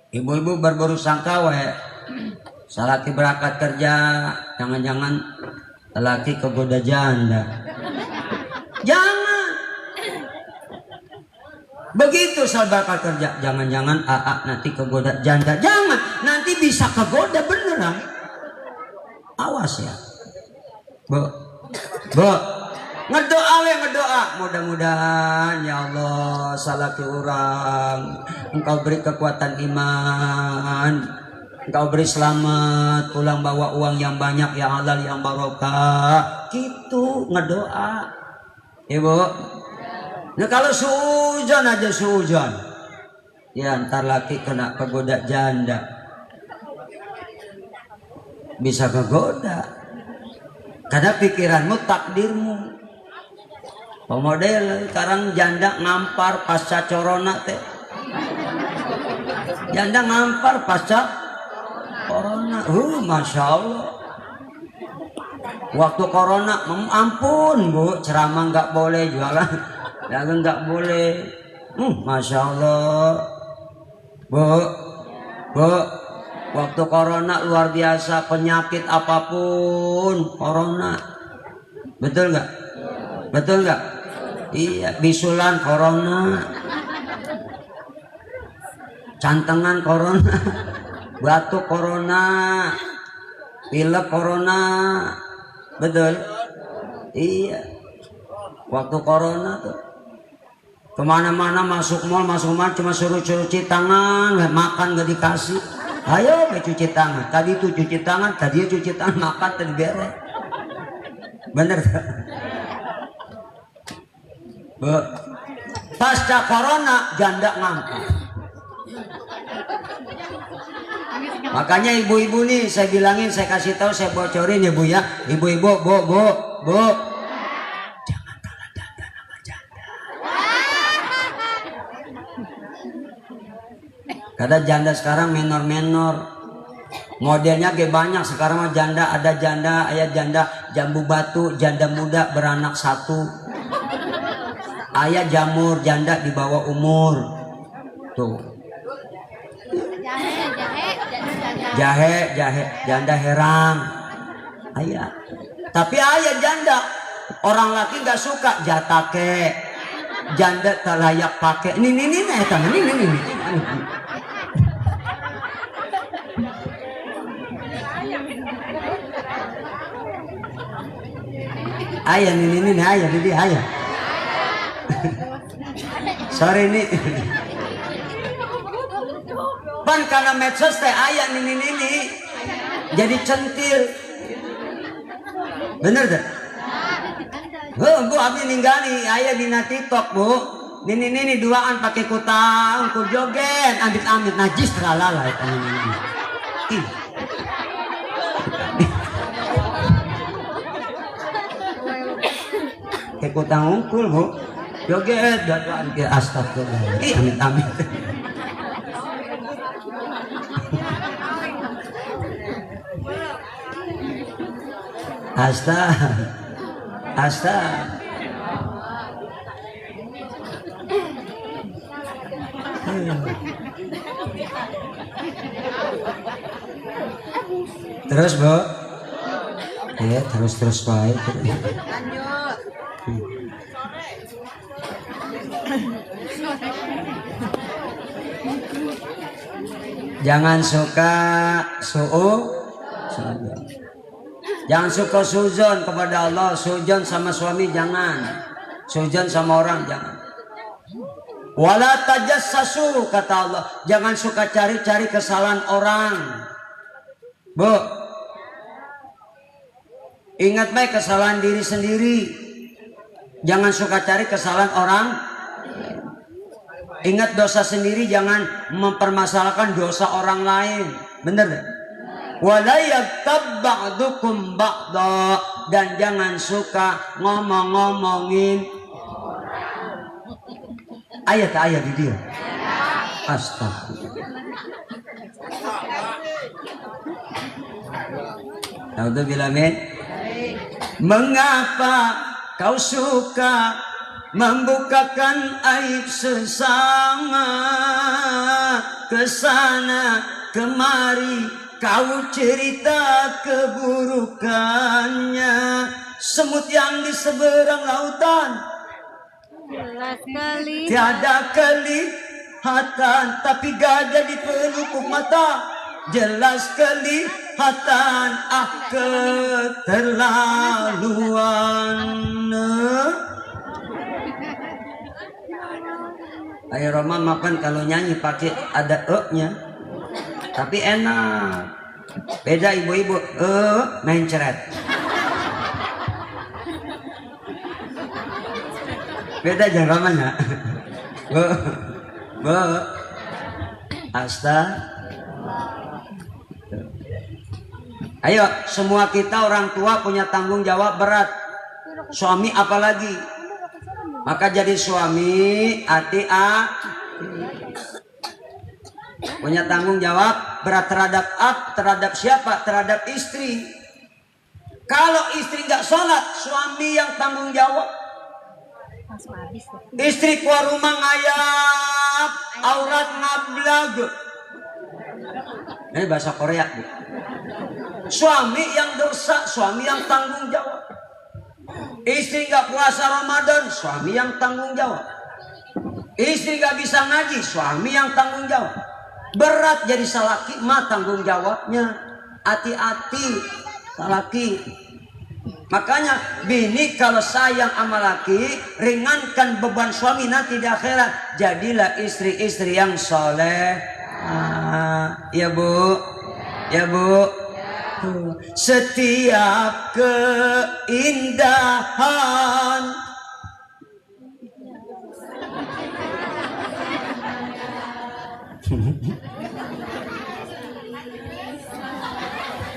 Speaker 1: ibu-ibu berburuk sangka salaki berangkat kerja, jangan-jangan lelaki kegoda janda. Jangan. Begitu berangkat kerja, jangan-jangan nanti kegoda janda. Jangan, nanti bisa kegoda beneran. Awas ya. Bu. Ngedoa. Mudah-mudahan ya Allah salaki orang, Engkau beri kekuatan iman. Engkau beri selamat, pulang bawa uang yang banyak, yang halal, yang barokah. Gitu ngedoa. Ibu. Nah kalau suujon aja suujon. Ya ntar laki kena kegoda janda. Bisa kegoda. Karena pikiranmu takdirmu. Pemodel sekarang janda ngampar pasca corona teh. Janda ngampar pasca corona, masya Allah. Waktu corona, ampun Bu, ceramah nggak boleh, jualan dagang nggak boleh. Masya Allah, Bu, waktu corona luar biasa, penyakit apapun corona, betul nggak? Iya, bisulan corona, cantengan corona. Batuk corona, pilek corona, betul? Iya. Waktu corona tuh, kemana-mana masuk mall cuma suruh cuci tangan, makan gak dikasih. Ayo cuci tangan. Tadi tuh cuci tangan, tadi cuci tangan, makan tadi beres. Bener tak? Pasca corona janda ngampar. Makanya ibu-ibu nih saya bilangin, saya kasih tahu, saya bocorin ya Bu ya. Ibu-ibu, Bu. Jangan kalah janda sama janda. Karena janda sekarang menor-menor. Modelnya ge banyak sekarang mah janda, ada janda, ayah janda jambu batu, janda muda beranak satu. Ayah jamur janda di bawah umur. Tuh. Jahe, janda herang. Ayah. Tapi ayah janda orang laki nggak suka jatake. Janda tak layak pakai. Ini eta ini. Ayah ini ayah jadi ayah. Sorry nih. Pan karena medsos teh ayah ini jadi centil. Bener dah. Bu abdi ninggali ayah dina TikTok bu. Ini duaan pakai kutang, ku joget, amit najis tralala eta ini. Ih. Kayak kutang ungkul bu, joget duaan ke astagfirullah. Ih amit. Asta. Terus bu, ya terus baik. Jangan suka jangan suka suzon kepada Allah, suzon sama suami jangan, suzon sama orang jangan. Wala tajassasu kata Allah, jangan suka cari-cari kesalahan orang. Bu, ingat baik kesalahan diri sendiri. Jangan suka cari kesalahan orang. Ingat dosa sendiri, jangan mempermasalahkan dosa orang lain. Bener deh. Wala yaghtab ba'dukum ba'da, dan jangan suka ngomong-ngomongin ayat di dia. Astagfirullah. Naudzubillah min. Mengapa kau suka membukakan aib sesama, kesana kemari kau cerita keburukannya, semut yang di seberang lautan tiada kelihatan, tapi gajah di pelupuk mata jelas kelihatan. Keterlaluan. Ayo Roma makan kalau nyanyi pakai ada e-nya, tapi enak. Beda ibu-ibu main ceret. Beda jangan ya. Bu. Ayo semua kita orang tua punya tanggung jawab berat. Suami apalagi. Maka jadi suami punya tanggung jawab berat terhadap siapa? Terhadap istri. Kalau istri nggak sholat, suami yang tanggung jawab. Istri keluar rumah ngayap, aurat ngablag. Ini bahasa Korea bu. Suami yang dosa, suami yang tanggung jawab. Istri gak puasa Ramadan, suami yang tanggung jawab. Istri gak bisa ngaji, suami yang tanggung jawab. Berat jadi salaki mah tanggung jawabnya. Hati-hati salaki. Makanya bini kalau sayang sama laki, ringankan beban suami nanti di akhirat. Jadilah istri-istri yang soleh. Ya bu, ya bu. Setiap keindahan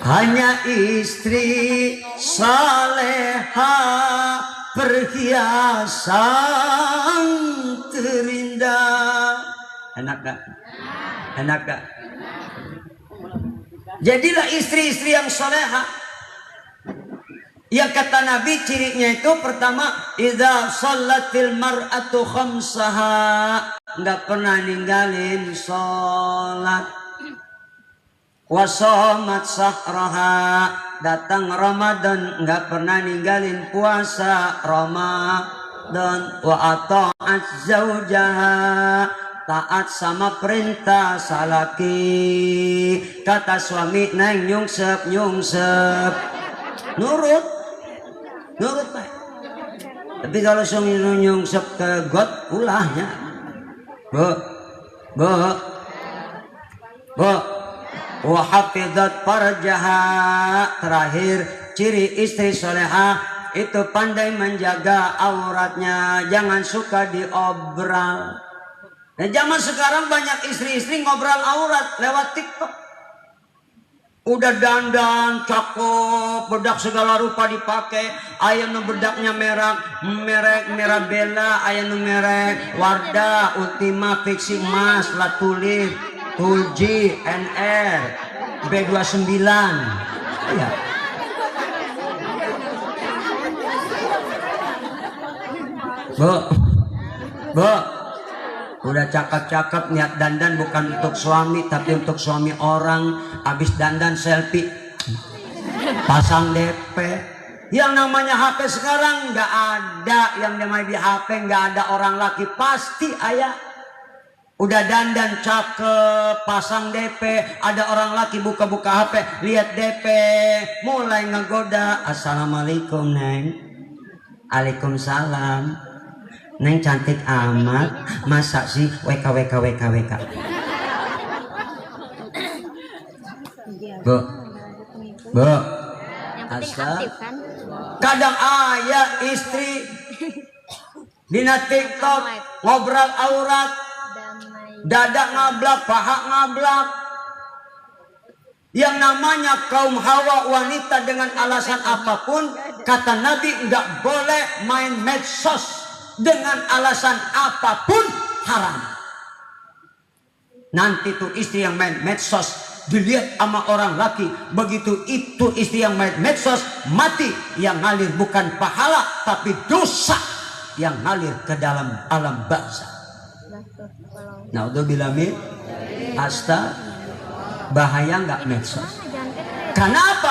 Speaker 1: hanya istri saleha, perhiasan terindah. Enak gak? Enak gak? Jadilah istri-istri yang soleha. Yang kata Nabi cirinya itu pertama, idza shallatil mar'atu khamsaha, enggak pernah ninggalin salat. Wa shamat sahraha, datang Ramadan enggak pernah ninggalin puasa Ramadan. Wa ata'at zaujaha, taat sama perintah salaki. Kata suami neng nyungsep nurut Pak. Tapi kalau suami nyungsep ke got ulahnya bu wa hafizat farjaha. Terakhir ciri istri soleha itu pandai menjaga auratnya, jangan suka diobral. Nah, zaman sekarang banyak istri-istri ngobrol aurat lewat TikTok. Udah dandan, cakep, bedak segala rupa dipakai. Aya nu bedaknya merek Mirabella, aya nu merek Wardah, Ultima, Fixi Mas, La Tulip, Tulji, NR, B29. Ya. Bu, udah cakep-cakep, niat dandan bukan untuk suami tapi untuk suami orang. Habis dandan selfie, pasang DP. Yang namanya HP sekarang nggak ada yang namanya di HP, nggak ada orang laki, pasti ayah. Udah dandan cakep, pasang DP, ada orang laki buka-buka HP, lihat DP, mulai ngegoda. Assalamualaikum Neng. Waalaikumsalam. Neng cantik amat, masa sih WK. Bu, asal
Speaker 2: kan?
Speaker 1: kadang ayah istri dina TikTok ngobrol aurat, dada ngablak, paha ngablak. Yang namanya kaum hawa wanita dengan alasan apapun, kata Nabi nggak boleh main medsos. Dengan alasan apapun haram. Nanti tuh istri yang main medsos dilihat sama orang laki, begitu itu istri yang main medsos mati, yang ngalir bukan pahala tapi dosa yang ngalir ke dalam alam barzakh. Naudzubillah min asta. Bahaya nggak medsos? Kenapa?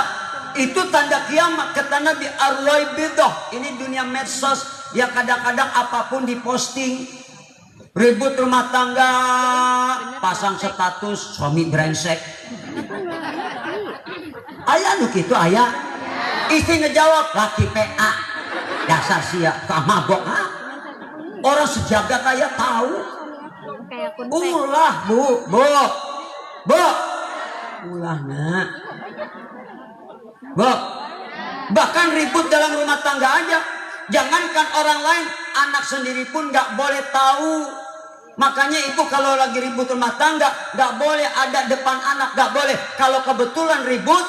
Speaker 1: Itu tanda kiamat kata Nabi. Ar-Raibidah, ini dunia medsos. Ya kadang-kadang apapun diposting. Ribut rumah tangga, pasang status suami brengsek. Ayah nu kitu ayah. Istri ngejawab laki PA. Dasar sia mabok. Orang sejagat ayah tahu. Ulah bu. Ulah nak. Bu. Bahkan ribut dalam rumah tangga aja. Jangankan orang lain, anak sendiri pun nggak boleh tahu. Makanya ibu kalau lagi ribut rumah tangga nggak boleh ada depan anak, nggak boleh. Kalau kebetulan ribut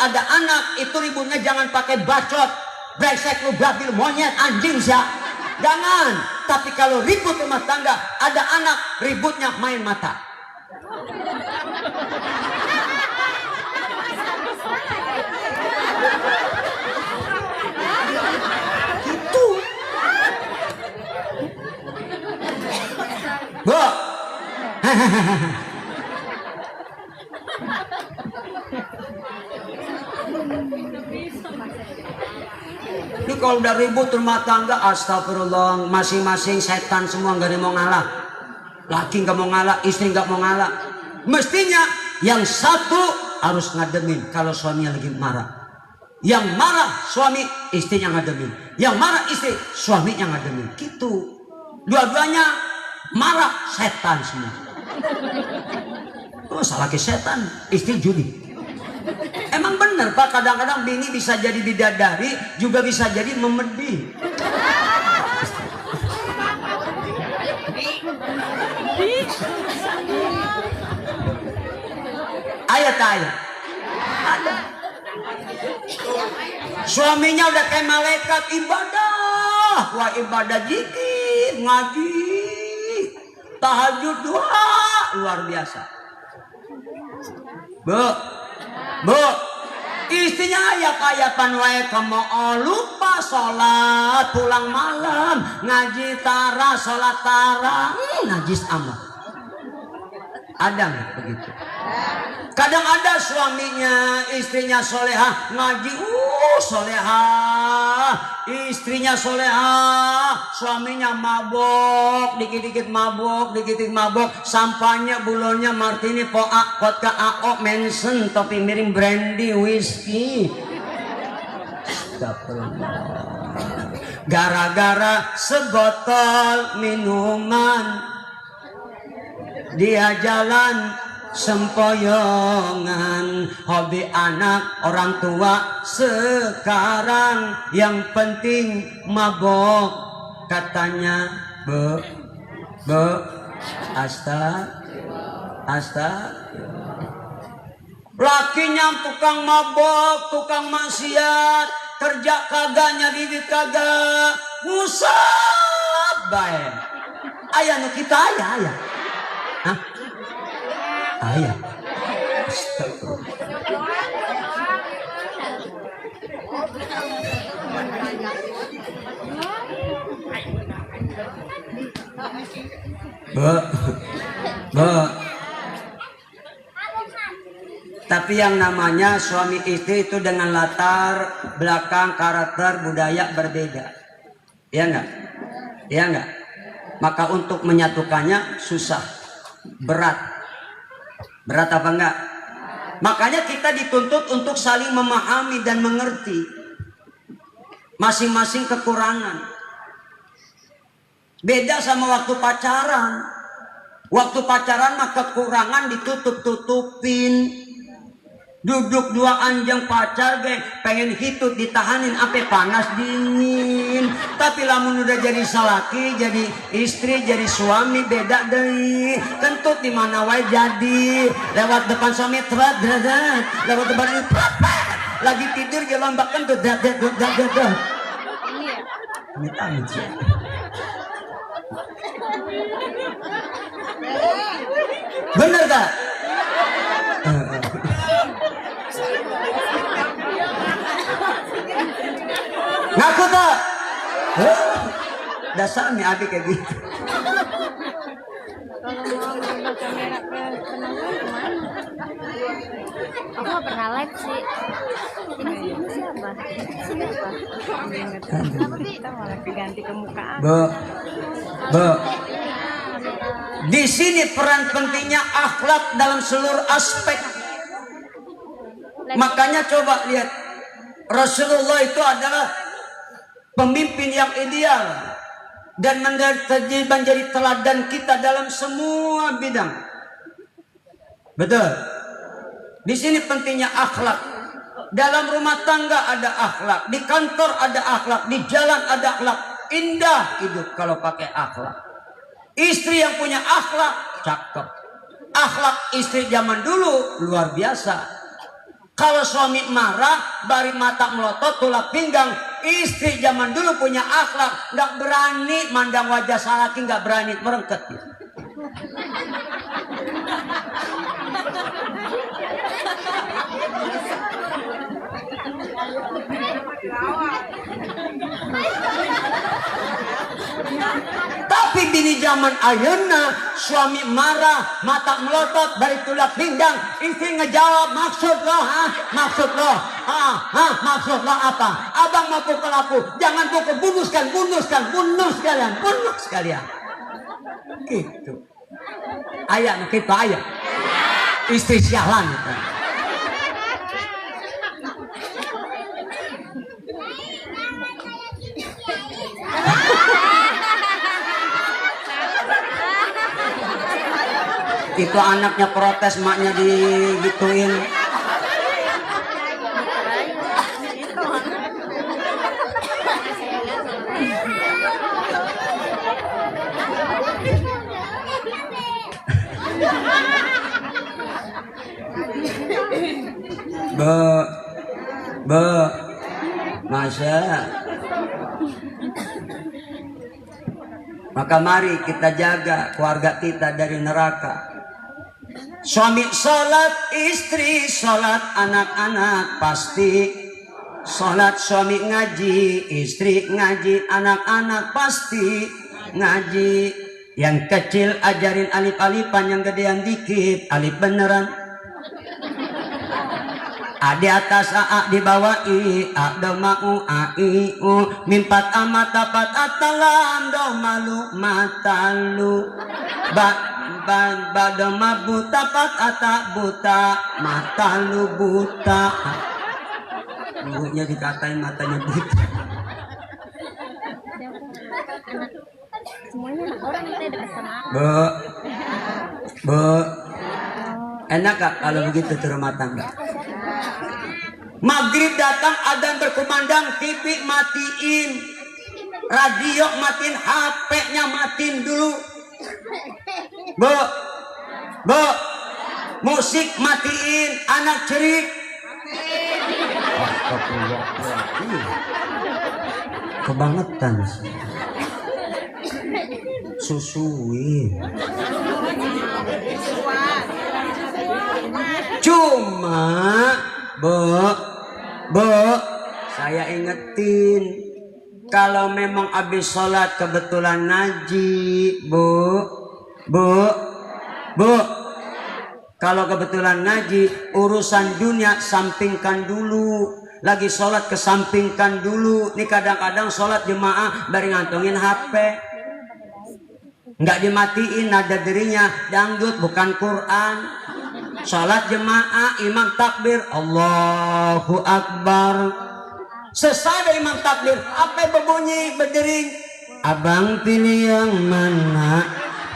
Speaker 1: ada anak, itu ributnya jangan pakai bacot, brengsek lu, babil, monyet, anjing sya. Jangan. Tapi kalau ribut rumah tangga ada anak, ributnya main mata. Bu. Ini kalau udah ribut rumah tangga, astagfirullah, masing-masing setan semua, nggak ada mau ngalah. Laki nggak mau ngalah, istri nggak mau ngalah. Mestinya yang satu harus ngademin kalau suaminya lagi marah. Yang marah suami, istrinya ngademin. Yang marah istri, suaminya ngademin. Gitu. Dua-duanya marah, setan semua. Masalah ke setan, istri judi. Emang bener Pak, kadang-kadang bini bisa jadi bidadari, juga bisa jadi memedih. Ayat. Ada. Suaminya udah kayak malaikat ibadah. Wah, ibadah zikir, ngaji, tahajud, doa, luar biasa. Bu, Bu, istrinya ayap-ayapan wae kamu lupa sholat pulang malam ngaji tara sholat tara najis amat. Ada nggak begitu? Kadang ada suaminya istrinya soleha ngaji soleha, istrinya soleha, suaminya mabok dikit-dikit mabok, sampahnya bulonya martini poak vodka ao mensen topi miring brandy whisky. Gara-gara sebotol minuman dia jalan sempoyongan, hobi anak orang tua sekarang yang penting mabok katanya. Bu asta lakinya tukang mabok, tukang maksiat, kerja kagak nyari duit kagak, ngusap bae. Aya nu kita aya. Hah? Ayah. Tapi yang namanya suami istri itu dengan latar belakang karakter budaya berbeda. Iya enggak? Iya enggak? Maka untuk menyatukannya susah. Berat apa enggak? Makanya kita dituntut untuk saling memahami dan mengerti masing-masing kekurangan. Beda sama waktu pacaran. Waktu pacaran mah kekurangan ditutup-tutupin. Duduk dua anjing pacar pengen hitut ditahanin sampai panas dingin. Tapi lamun udah jadi salaki, jadi istri, jadi suami beda deh. Kentut di mana wae jadi. Lewat depan suami terat, lewat depan ini lagi tidur dia lomba kentut dat. Amit-amit sih. Bener tak? Ngaku tak? Dasar nih abi kayak gitu.
Speaker 2: Kalau mau ngambil kamera ke penonton kemana? Aku nggak pernah live sih. Ini siapa? Kita malah diganti ke muka aku.
Speaker 1: Bu. Di sini peran pentingnya akhlak dalam seluruh aspek. Makanya coba lihat, Rasulullah itu adalah pemimpin yang ideal dan menjadi teladan kita dalam semua bidang. Betul. Di sini pentingnya akhlak. Dalam rumah tangga ada akhlak, di kantor ada akhlak, di jalan ada akhlak. Indah hidup kalau pakai akhlak. Istri yang punya akhlak cakep. Akhlak istri zaman dulu luar biasa. Kalau suami marah, bari mata melotot, tulak pinggang. Istri zaman dulu punya akhlak, nggak berani mandang wajah salaki, nggak berani merengket. Tapi bini zaman ayeuna suami marah, mata melotot, bari tulak pinggang, istri ngejawab maksud lo, maksud lo, maksud lo apa? Abang mau pukul aku, jangan pukul, bunuh sekalian. Gitu. Ayah kita ayah, istri sialan. Itu anaknya protes, maknya digituin. Masa. Maka mari kita jaga keluarga kita dari neraka. Suami sholat, istri sholat, anak-anak pasti sholat. Suami ngaji, istri ngaji, anak-anak pasti ngaji. Yang kecil ajarin alif-alifan, yang gedean dikit alif beneran. A di atas, a di bawah i, a do ma u, a i u, mimpat amat dapat atalam do malu matalu, ba do ma buta pat ata buta, matalu buta. Ibunya dikatain matanya buta.
Speaker 2: Semuanya orang kita dekat sama aku.
Speaker 1: Bu, enak gak kalau begitu di rumah tangga? Maghrib datang, adzan berkumandang, TV matiin, radio matiin, HP-nya matiin dulu. Bu, musik matiin, anak cerik. Kebangetan sih. Susuin. Cuma, Bu, saya ingetin, kalau memang habis sholat kebetulan ngaji, Bu, kalau kebetulan ngaji, urusan dunia sampingkan dulu. Lagi sholat kesampingkan dulu. Nih kadang-kadang sholat jemaah bari ngantongin HP, nggak dimatiin nada dirinya, dangdut bukan Quran. Sholat jemaah, imam takbir, Allahu Akbar. Selesai imam takbir, apa berbunyi berdering? Abang pilih yang mana?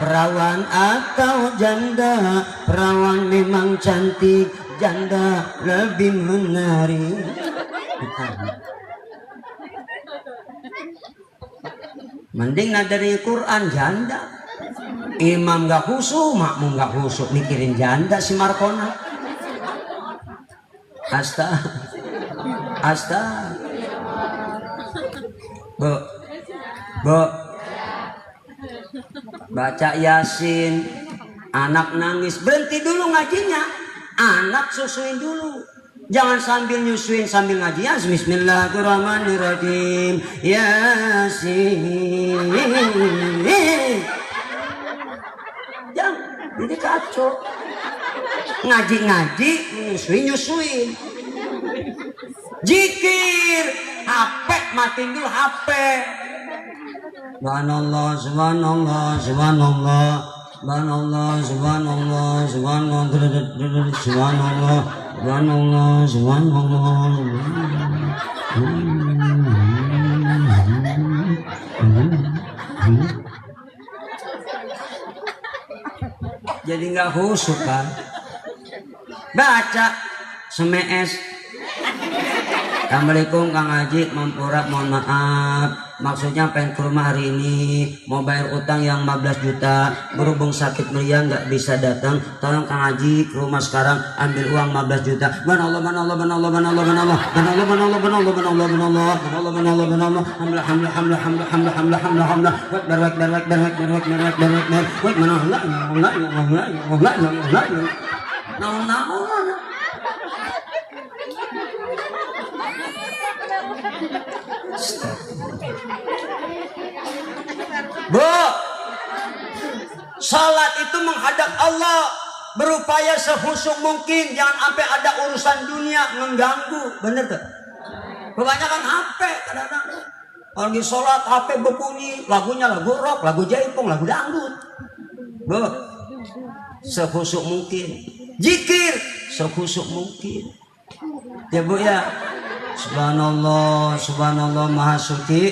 Speaker 1: Perawan atau janda? Perawan memang cantik, janda lebih menarik. Mending nada dari Quran janda. Imam gak khusyuk, makmum gak khusyuk, mikirin janda si Markona. Asta. Bu, baca Yasin, anak nangis, berhenti dulu ngajinya, anak susuin dulu. Jangan sambil nyusuin sambil ngaji. Ya, bismillahirrahmanirrahim. Yasin. Jangan, jadi kacau. Ngaji-ngaji, nyusuin. Jikir, HP, matiin dulu HP. Subhanallah, subhanallah, subhanallah. Subhanallah, subhanallah, subhanallah, subhanallah, subhanallah, subhanallah. Jadi nggak khusyuk kan? Baca semes. Assalamualaikum Kang Haji, Mampura, mohon maaf. Maksudnya pengen ke rumah hari ini, mau bayar utang yang 15 juta. Berhubung sakit meriang nggak bisa datang, tolong Kang Haji ke rumah sekarang ambil uang 15 juta. Banallah, banallah, banallah, banallah, banallah, banallah, banallah, banallah, banallah, banallah, banallah, banallah, banallah, hamlah, hamlah, hamlah, hamlah, hamlah, hamlah, hamlah, hamlah, berwek, berwek, berwek, berwek, berwek, berwek, berwek, manallah, manallah, manallah, manallah, manallah, manallah. Bu, salat itu menghadap Allah, berupaya sekhusyuk mungkin, jangan sampai ada urusan dunia mengganggu, bener tuh. Kebanyakan HP kadang-kadang lagi sholat HP berbunyi, lagunya lagu rock, lagu jaipong, lagu dangdut. Bu, sekhusyuk mungkin, zikir sekhusyuk mungkin. Ya Bu ya. Subhanallah, subhanallah, maha suci.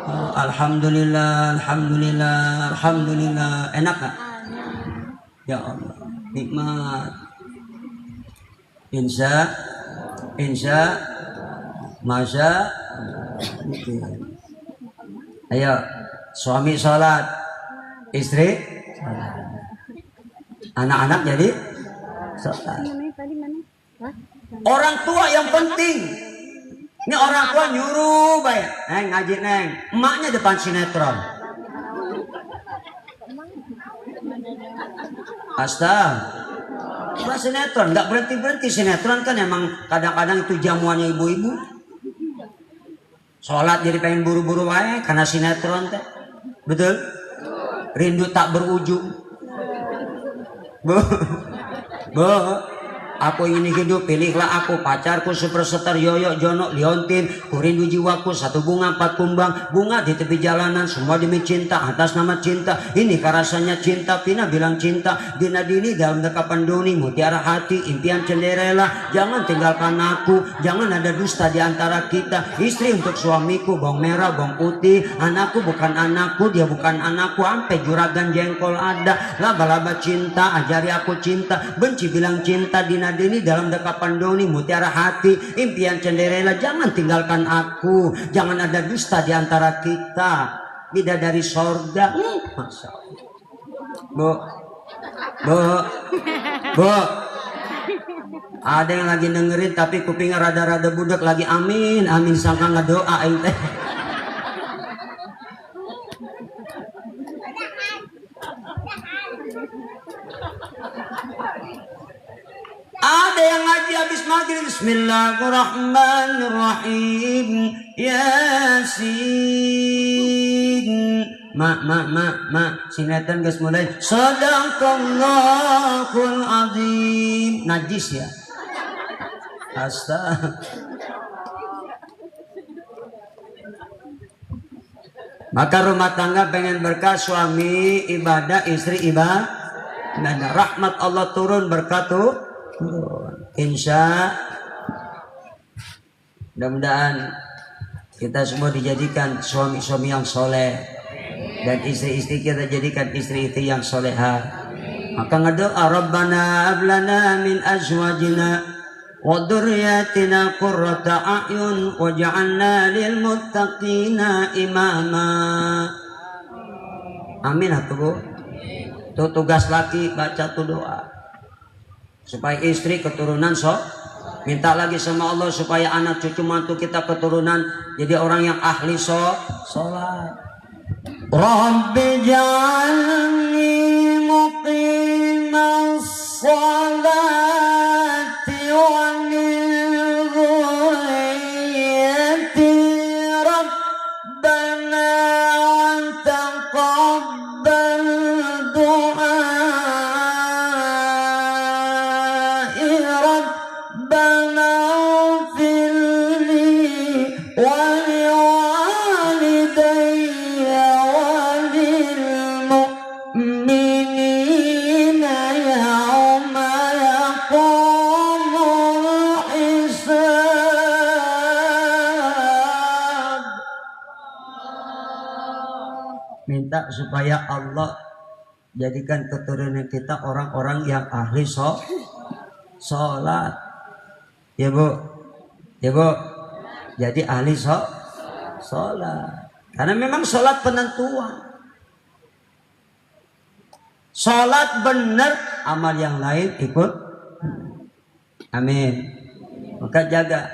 Speaker 1: Alhamdulillah, alhamdulillah, alhamdulillah. Enak gak? Ya Allah, nikmat. Insya, masya. Ayo, suami sholat, istri sholat, anak-anak jadi sholat. Orang tua yang penting. Ini orang tua nyuruh bayar, neng ngaji neng, emaknya depan sinetron. Astaga, Coba sinetron, nggak berhenti sinetron kan emang kadang-kadang itu jamuannya ibu-ibu. Sholat jadi pengen buru-buru wae karena sinetron teh. Betul? Rindu tak berujung. Bu, bu, aku ingin hidup, pilihlah aku, pacarku superstar Yoyo, Jono, Liontin, ku rindu jiwaku, satu bunga, 4 kumbang, bunga di tepi jalanan, semua demi cinta, atas nama cinta, ini rasanya cinta, Pina bilang cinta, Dina Dini dalam dekapan doni, mutiara hati, impian cenderela, jangan tinggalkan aku, jangan ada dusta di antara kita, istri untuk suamiku, bawang merah, bawang putih, anakku bukan anakku, dia bukan anakku, sampai juragan jengkol ada, laba-laba cinta, ajari aku cinta, benci bilang cinta, Dina Dini dalam dekapan doni, mutiara hati, impian cenderela, jangan tinggalkan aku, jangan ada dusta di antara kita, bidadari sorga. Masya Allah. Bu, ada yang lagi dengerin tapi kupingnya rada-rada budak lagi, amin sangka ngedoa teh. Ada yang ngaji habis maghrib Bismillahirrahmanirrahim Yasin. Ma sinetron guys mulai Sadaqallahul azim. Najis ya. Astaga. Maka rumah tangga pengen berkah, suami ibadah, istri ibadah, rahmat Allah turun, berkah turun. Insya mudah-mudahan kita semua dijadikan suami-suami yang soleh dan istri-istri kita jadikan istri-istri yang soleha. Maka ngedoa Rabbana hablana min azwajina wa dzurriyyatina qurrata a'yun waj'alna lil muttaqina imama. Amin atuh Bu. Itu tugas laki baca tuh doa. Supaya istri keturunan minta lagi sama Allah supaya anak cucu mantu kita keturunan jadi orang yang ahli sholat. Rabbi ja'alni muqimas sholati wa min dhurriyyati rabbana wa taqabbal du'a. Minta supaya Allah jadikan keturunan kita orang-orang yang ahli sholat. Ya Bu, jadi ahli sholat. Karena memang sholat penentuan. Sholat benar, amal yang lain ikut. Amin. Maka jaga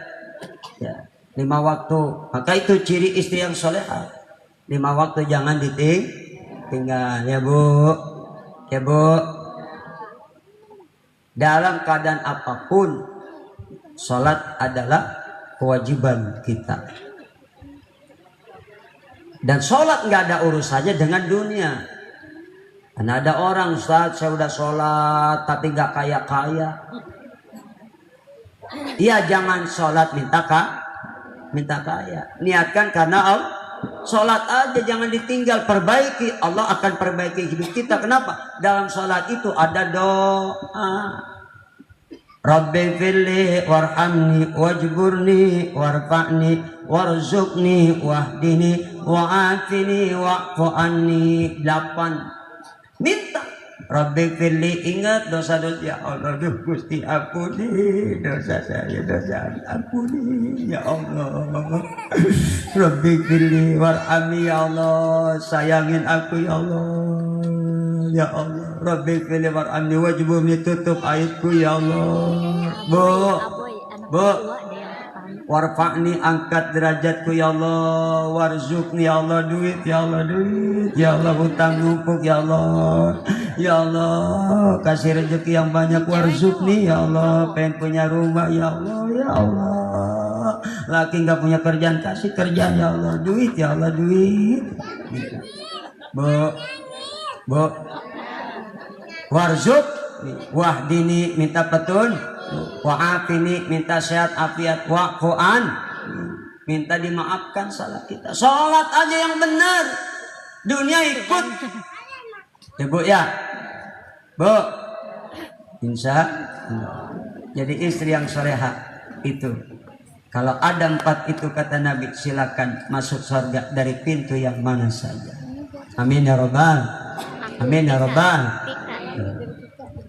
Speaker 1: ya, 5 waktu. Maka itu ciri istri yang solehah. 5 waktu jangan ditinggal ya Bu. Dalam keadaan apapun sholat adalah kewajiban kita. Dan sholat nggak ada urusannya dengan dunia. Karena ada orang, Ustaz, saya udah sholat tapi nggak kaya-kaya. Iya, jangan sholat minta kaya. Niatkan karena Allah. Sholat aja jangan ditinggal, perbaiki, Allah akan perbaiki hidup kita. Kenapa? Dalam sholat itu ada doa. Rabbi firli warhamni wajburni warfa'ni warzuqni wahdini wa'afini wa'fu anni. 8 minta. Rabbi firli, ingat dosa-dosa ya Allah, Gusti ampuni dosa saya, ampuni ya Allah. Rabbi firli warhamni ya Allah, sayangin aku ya Allah. Rabbi firli warhamni wajburni, tutup aibku ya Allah. Bu, warfa'ni, angkat derajatku ya Allah. Warzuqni ya Allah, duit ya Allah, hutang numpuk ya Allah. Ya Allah, kasih rezeki yang banyak warzuqni ya Allah. Pengen punya rumah ya Allah, ya Allah. Laki nggak punya kerjaan, kasih kerjaan ya Allah. Duit ya Allah, duit. Bu, warzuq, wahdini minta petun, wa'afini minta sehat afiat, wa'fu'an minta dimaafkan salah kita. Sholat aja yang benar, dunia ikut. Ya Bu ya, Bu, insya Allah. Jadi istri yang soleha itu, kalau ada 4 itu kata Nabi, silakan masuk surga dari pintu yang mana saja. Amin ya robbal, amin ya robbal.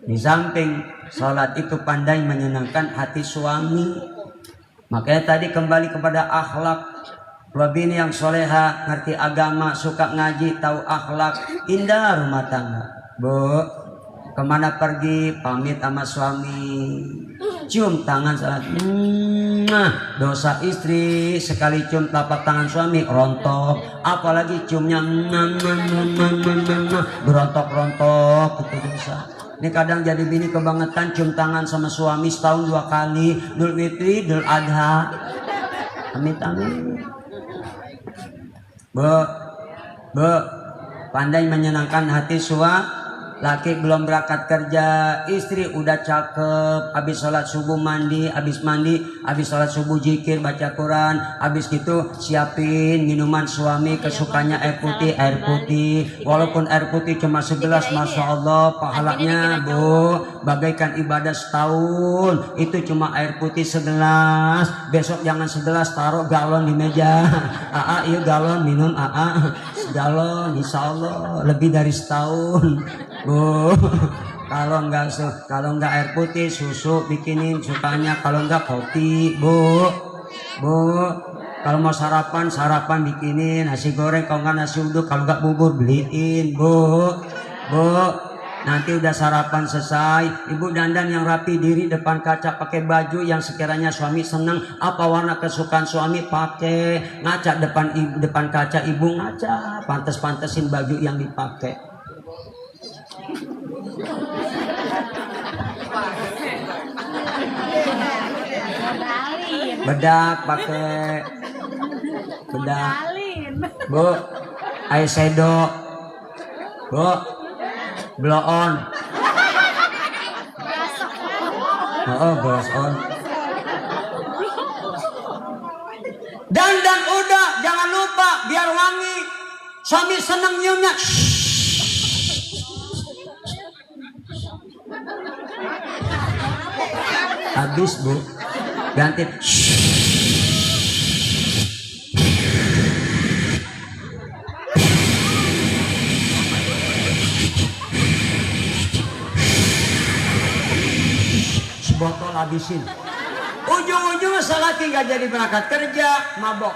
Speaker 1: Di samping sholat itu pandai menyenangkan hati suami. Makanya tadi kembali kepada akhlak. Bini yang soleha, ngerti agama, suka ngaji, tahu akhlak, indah rumah tangga. Bu, kemana pergi, pamit sama suami, cium tangan saat dosa istri, sekali cium telapak tangan suami rontok, apalagi ciumnya berontok-rontok, itu dosa. Ini kadang jadi bini kebangetan cium tangan sama suami setahun 2 kali, Idul Fitri, Idul Adha. Amit-amit. Bu, pandai menyenangkan hati suami. Laki belum berangkat kerja, istri udah cakep, habis sholat subuh mandi, habis sholat subuh zikir, baca Quran, habis gitu siapin minuman suami kesukanya air putih, walaupun air putih cuma segelas, masya Allah pahalanya Bu, bagaikan ibadah setahun, itu cuma air putih segelas, besok jangan segelas, taruh galon di meja, iya galon minum, galon, insya Allah lebih dari setahun. Bu, kalau nggak air putih, susu bikinin sukanya, kalau nggak kopi, Bu, kalau mau sarapan bikinin nasi goreng, kalau nggak nasi uduk, kalau nggak bubur beliin, Bu, nanti udah sarapan selesai, Ibu dandan yang rapi, diri depan kaca, pakai baju yang sekiranya suami senang, apa warna kesukaan suami pakai, ngaca depan kaca, Ibu ngaca, pantes-pantesin baju yang dipakai. Bedak pakai bedak. Bu, eyeshadow. Bu, blow on. Blow on. Dan udah, jangan lupa biar wangi. Suami seneng nyiumnya. Habis Bu, ganti. Sebotol habisin. Ujung-ujungnya selaki nggak jadi berangkat kerja, mabok.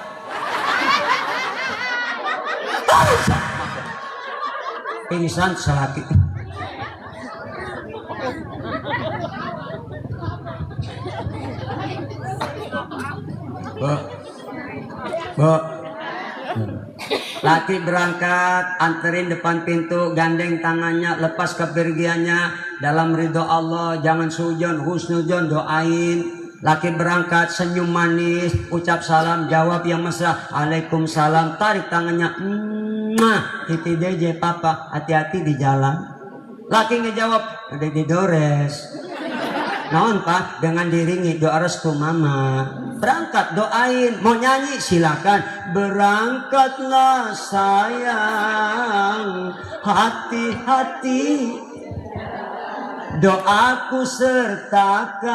Speaker 1: Pingsan selaki. Bu, laki berangkat, anterin depan pintu, gandeng tangannya, lepas kepergiannya dalam ridho Allah, jangan sujon, husnujon, doain. Laki berangkat, senyum manis, ucap salam, jawab yang mesra, Waalaikumsalam, tarik tangannya, hiti DJ papa, hati-hati di jalan. Laki ngejawab, udah didores. Naon Pak, dengan diringi doa restu mama. Berangkat doain, mau nyanyi silakan. Berangkatlah sayang, hati-hati, doaku sertakan,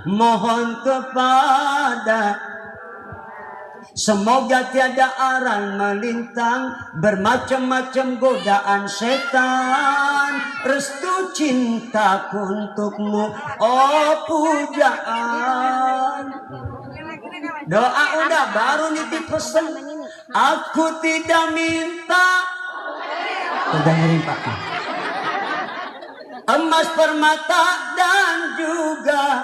Speaker 1: mohon kepada. Semoga tiada aral melintang, bermacam-macam godaan setan. Restu cintaku untukmu, oh pujaan. Doa udah, baru nitip pesen. Aku tidak minta, dengerin Pak, emas permata dan juga,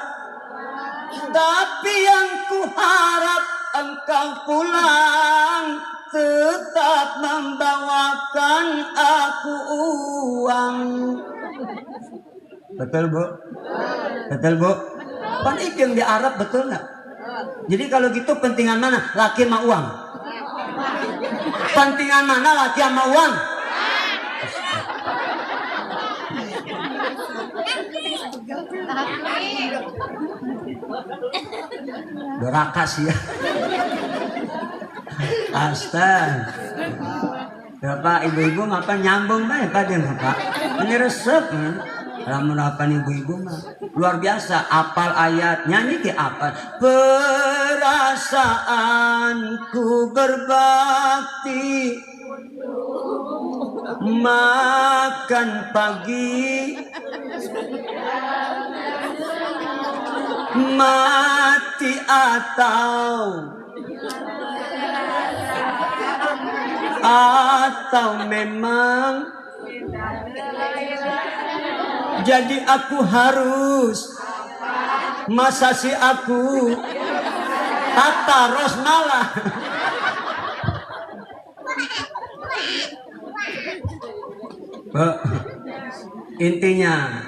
Speaker 1: tapi yang ku harap engkau pulang tetap membawakan aku uang. Betul Bu? Betul Bu? Pan yang di Arab betul nggak? Jadi kalau gitu pentingan mana? Laki sama uang. Pentingan mana laki sama uang? Berakas ya. Astaga. Bapak ibu-ibu apa nyambung bae pada Bapak. Ini resep. Lamun apa ibu-ibu mah luar biasa, apal ayat, nyanyi ke apa? Perasaanku berbakti makan pagi mati atau memang jadi aku harus masa si aku tata ros malah. Intinya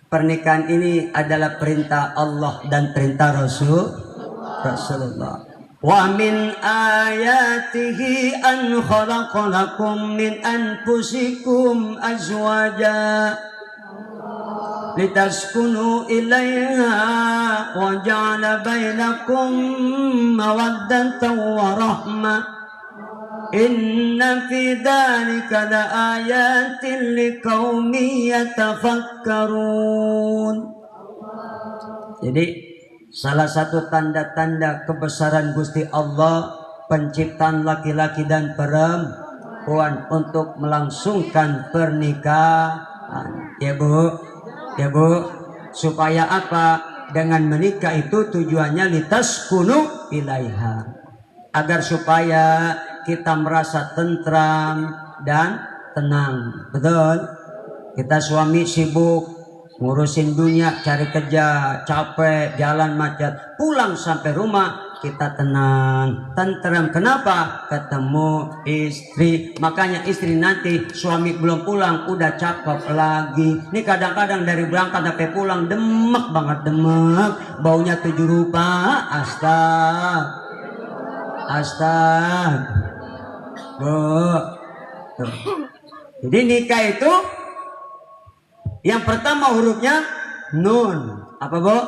Speaker 1: pernikahan ini adalah perintah Allah dan perintah Rasulullah. Wa min ayatihi an khalaqalakum min anfusikum azwaja litaskunu ilaiha wa ja'ala bainakum mawaddatan wa rahmah inna fi dzalika laayatin liqaumin yatafakkarun. Jadi salah satu tanda-tanda kebesaran Gusti Allah penciptaan laki-laki dan perempuan untuk melangsungkan pernikahan. Ya Bu. Ya Bu, supaya apa? Dengan menikah itu tujuannya litaskunu ilaiha. Agar supaya kita merasa tentram dan tenang. Betul? Kita suami sibuk ngurusin dunia, cari kerja, capek, jalan macet. Pulang sampai rumah kita tenang, tentram. Kenapa? Ketemu istri. Makanya istri nanti suami belum pulang udah cakep lagi. Ini kadang-kadang dari berangkat sampai pulang demek banget, demek. Baunya 7 rupa. Astag. Bu. Tuh. Jadi nikah itu yang pertama hurufnya nun. Apa Bu?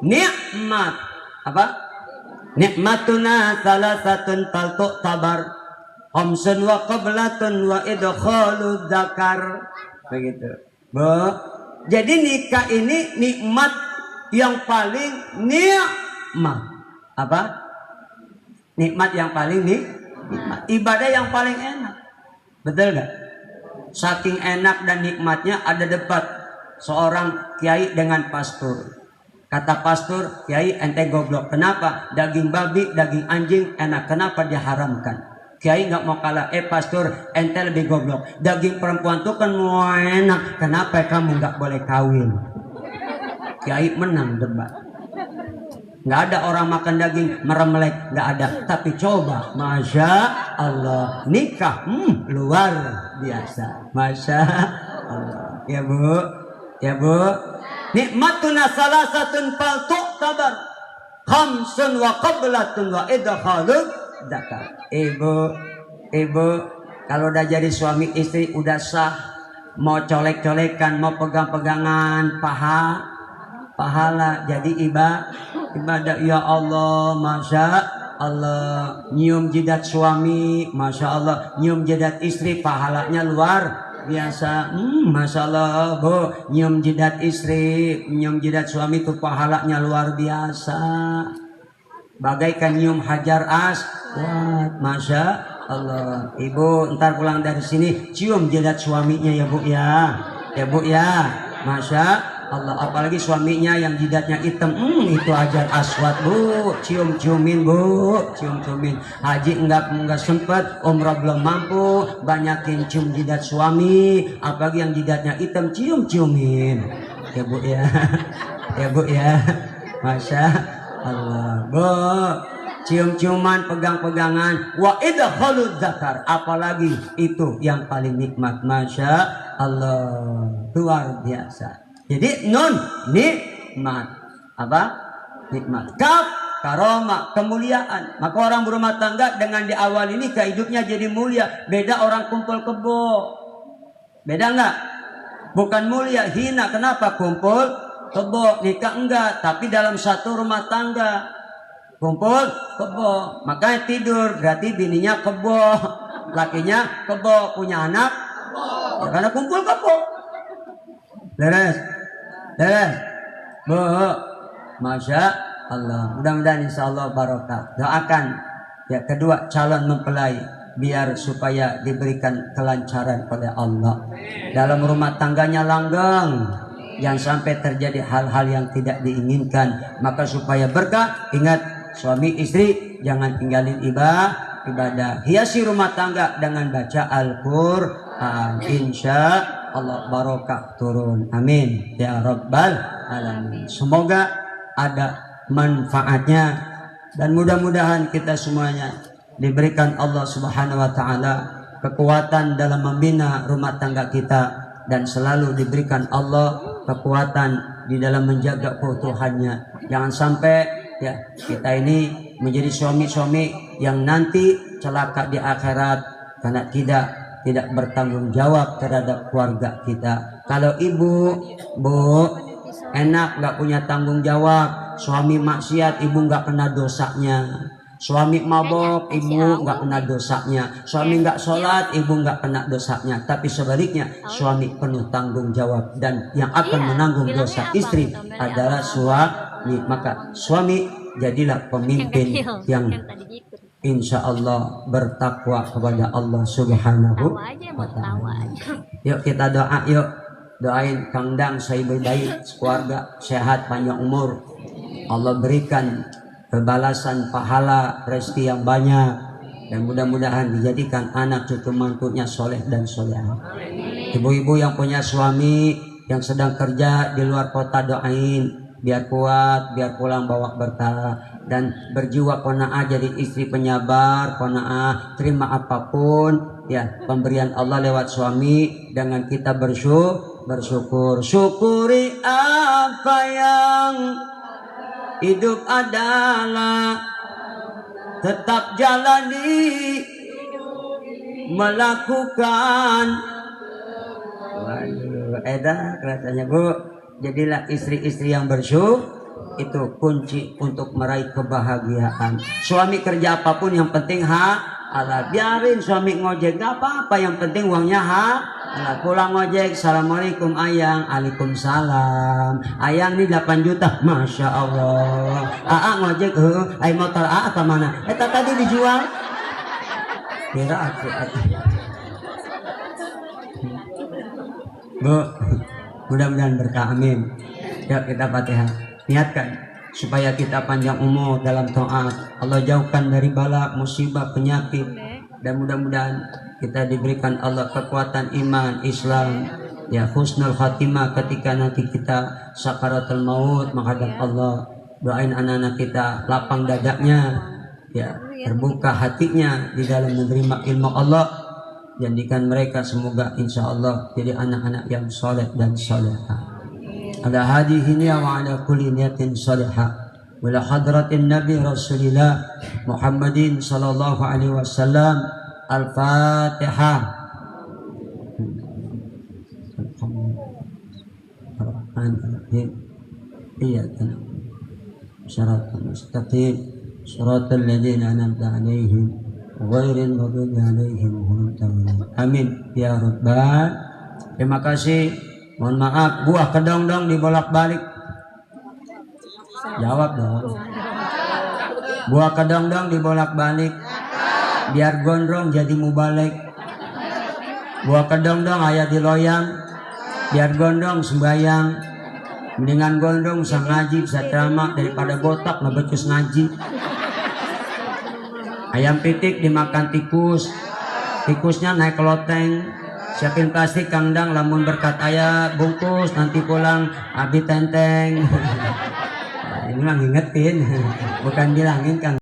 Speaker 1: Nikmat. Apa? Nikmatuna salasatun taltuk tabar khamsun wa qablatun wa idkhalu dzakar. Begitu. Bu. Jadi nikah ini nikmat yang paling nikmat. Apa? Nikmat yang paling nikmat. Ibadah yang paling enak. Betul gak? Saking enak dan nikmatnya ada debat seorang kiai dengan pastor. Kata pastor, kiai ente goblok. Kenapa? Daging babi, daging anjing enak. Kenapa diharamkan? Kiai nggak mau kalah. Pastor, ente lebih goblok. Daging perempuan tuh kan mau enak. Kenapa kamu nggak boleh kawin? Kiai menang debat. Nggak ada orang makan daging meremelek, nggak ada. Tapi coba, masya Allah, nikah luar biasa, masya Allah. Ya Bu, ya Bu. Nikmatuna salasatun faltuk tabar khamsun wa qablatun wa idkhalu dzakar. Ibu, kalau udah jadi suami istri udah sah, mau colek-colekan, mau pegang-pegangan pahala jadi ibadah. Ya Allah, masya Allah. Nyium jidat suami, masya Allah. Nyium jidat istri, pahalanya luar biasa. Masya Allah Bu, nyium jidat istri, nyium jidat suami itu pahalanya luar biasa. Bagaikan nyium hajar aswad, masya Allah. Ibu ntar pulang dari sini cium jidat suaminya ya Bu ya. Ya Bu ya, masya Allah. Apalagi suaminya yang jidatnya hitam, itu hajar aswad Bu, cium-ciumin Bu, cium-ciumin. Haji enggak sempet, umrah belum mampu, banyakin cium jidat suami. Apalagi yang jidatnya hitam, cium-ciumin. Ya Bu ya, ya Bu ya, masya Allah Bu. cium-ciuman, pegang-pegangan, wa idkhalud zakar, apalagi itu yang paling nikmat. Masya Allah, luar biasa. Jadi nun nikmat, apa? Nikmat. Kaf karomah, kemuliaan. Maka orang berumah tangga dengan di awal ini hidupnya jadi mulia. Beda orang kumpul kebo. Beda enggak? Bukan mulia, hina. Kenapa? Kumpul kebo, nikah enggak, tapi dalam satu rumah tangga kumpul kebo, makanya tidur berarti bininya kebo, lakinya kebo, punya anak ya karena kumpul kebo. Beres, beres, bu, masya Allah. Mudah-mudahan insya Allah barokah. Doakan ya kedua calon mempelai biar supaya diberikan kelancaran oleh Allah dalam rumah tangganya, langgeng. Jangan sampai terjadi hal-hal yang tidak diinginkan. Maka supaya berkah, ingat suami istri jangan tinggalin ibadah. Hiasi rumah tangga dengan baca Al-Quran. Insya Allah barokah turun. Amin ya rabbal alamin. Semoga ada manfaatnya dan mudah-mudahan kita semuanya diberikan Allah Subhanahu wa taala kekuatan dalam membina rumah tangga kita dan selalu diberikan Allah kekuatan di dalam menjaga keutuhannya. Jangan sampai ya kita ini menjadi suami-suami yang nanti celaka di akhirat karena tidak bertanggung jawab terhadap keluarga kita. Kalau ibu, bu, enak nggak punya tanggung jawab, suami maksiat, ibu nggak kena dosanya. Suami mabok, ibu nggak kena dosanya. Suami nggak sholat, ibu nggak kena dosanya. Tapi sebaliknya, suami penuh tanggung jawab dan yang akan menanggung dosa istri adalah suami. Maka suami jadilah pemimpin yang insya Allah bertakwa kepada Allah Subhanahu wa Ta'ala. Yuk kita doa, yuk doain Kang Dang, saya baik, keluarga sehat, panjang umur. Allah berikan kebalasan pahala rezeki yang banyak dan mudah-mudahan dijadikan anak cucu mantunya soleh dan solehah. Ibu-ibu yang punya suami yang sedang kerja di luar kota, doain biar kuat, biar pulang bawa berkah dan berjiwa qanaah, jadi istri penyabar, qanaah, terima apapun ya pemberian Allah lewat suami dengan kita bersyukur. Syukuri apa yang hidup adalah tetap jalani melakukan. Waduh, edah rasanya bu. Jadilah istri-istri yang bersyukur, itu kunci untuk meraih kebahagiaan. Suami kerja apapun yang penting halal. Biarin suami ngojek gak apa-apa, yang penting uangnya halal. Pulang ngojek, assalamualaikum ayang, waalaikumsalam. Ayang nih 8 juta, masya Allah. Ngojek, ay motor kemana? Tadi dijual. Kira aku. Bu, mudah-mudahan berkah, amin. Yuk kita Fatihah. Niatkan supaya kita panjang umur dalam taat. Allah jauhkan dari bala, musibah, penyakit. Dan mudah-mudahan kita diberikan Allah kekuatan iman, Islam, ya husnul khatimah ketika nanti kita sakaratul maut menghadap Allah. Doain anak-anak kita lapang dadanya, ya terbuka hatinya di dalam menerima ilmu Allah. Jadikan mereka semoga insya Allah jadi anak-anak yang soleh dan solehah. Ala hadihi wa ala kulli niyatin salihah wa la hadratin nabi rasulillah Muhammadin sallallahu alaihi wasallam. Al-Fatihah. Ar-Rahmanir-Rahim. Iyyaka na'budu wa siratal mustaqim siratal ladzina an'amta 'alaihim ghairil maghdubi 'alaihim waladdallin. Amin ya rabbal. Terima kasih. Mohon maaf, buah kedong-dong dibolak-balik. Jawab dong. Buah kedong-dong dibolak-balik biar gondrong jadi mubalik. Buah kedong-dong ayat diloyang biar gondrong sembayang. Mendingan gondrong bisa ngaji, bisa ceramah daripada botak ngebecus ngaji. Ayam pitik dimakan tikus, tikusnya naik ke loteng. Siapin plastik Kang Dang, lamun berkat ayah bungkus nanti pulang abi tenteng. Ini mah ngingetin, bukan bilangin Kang.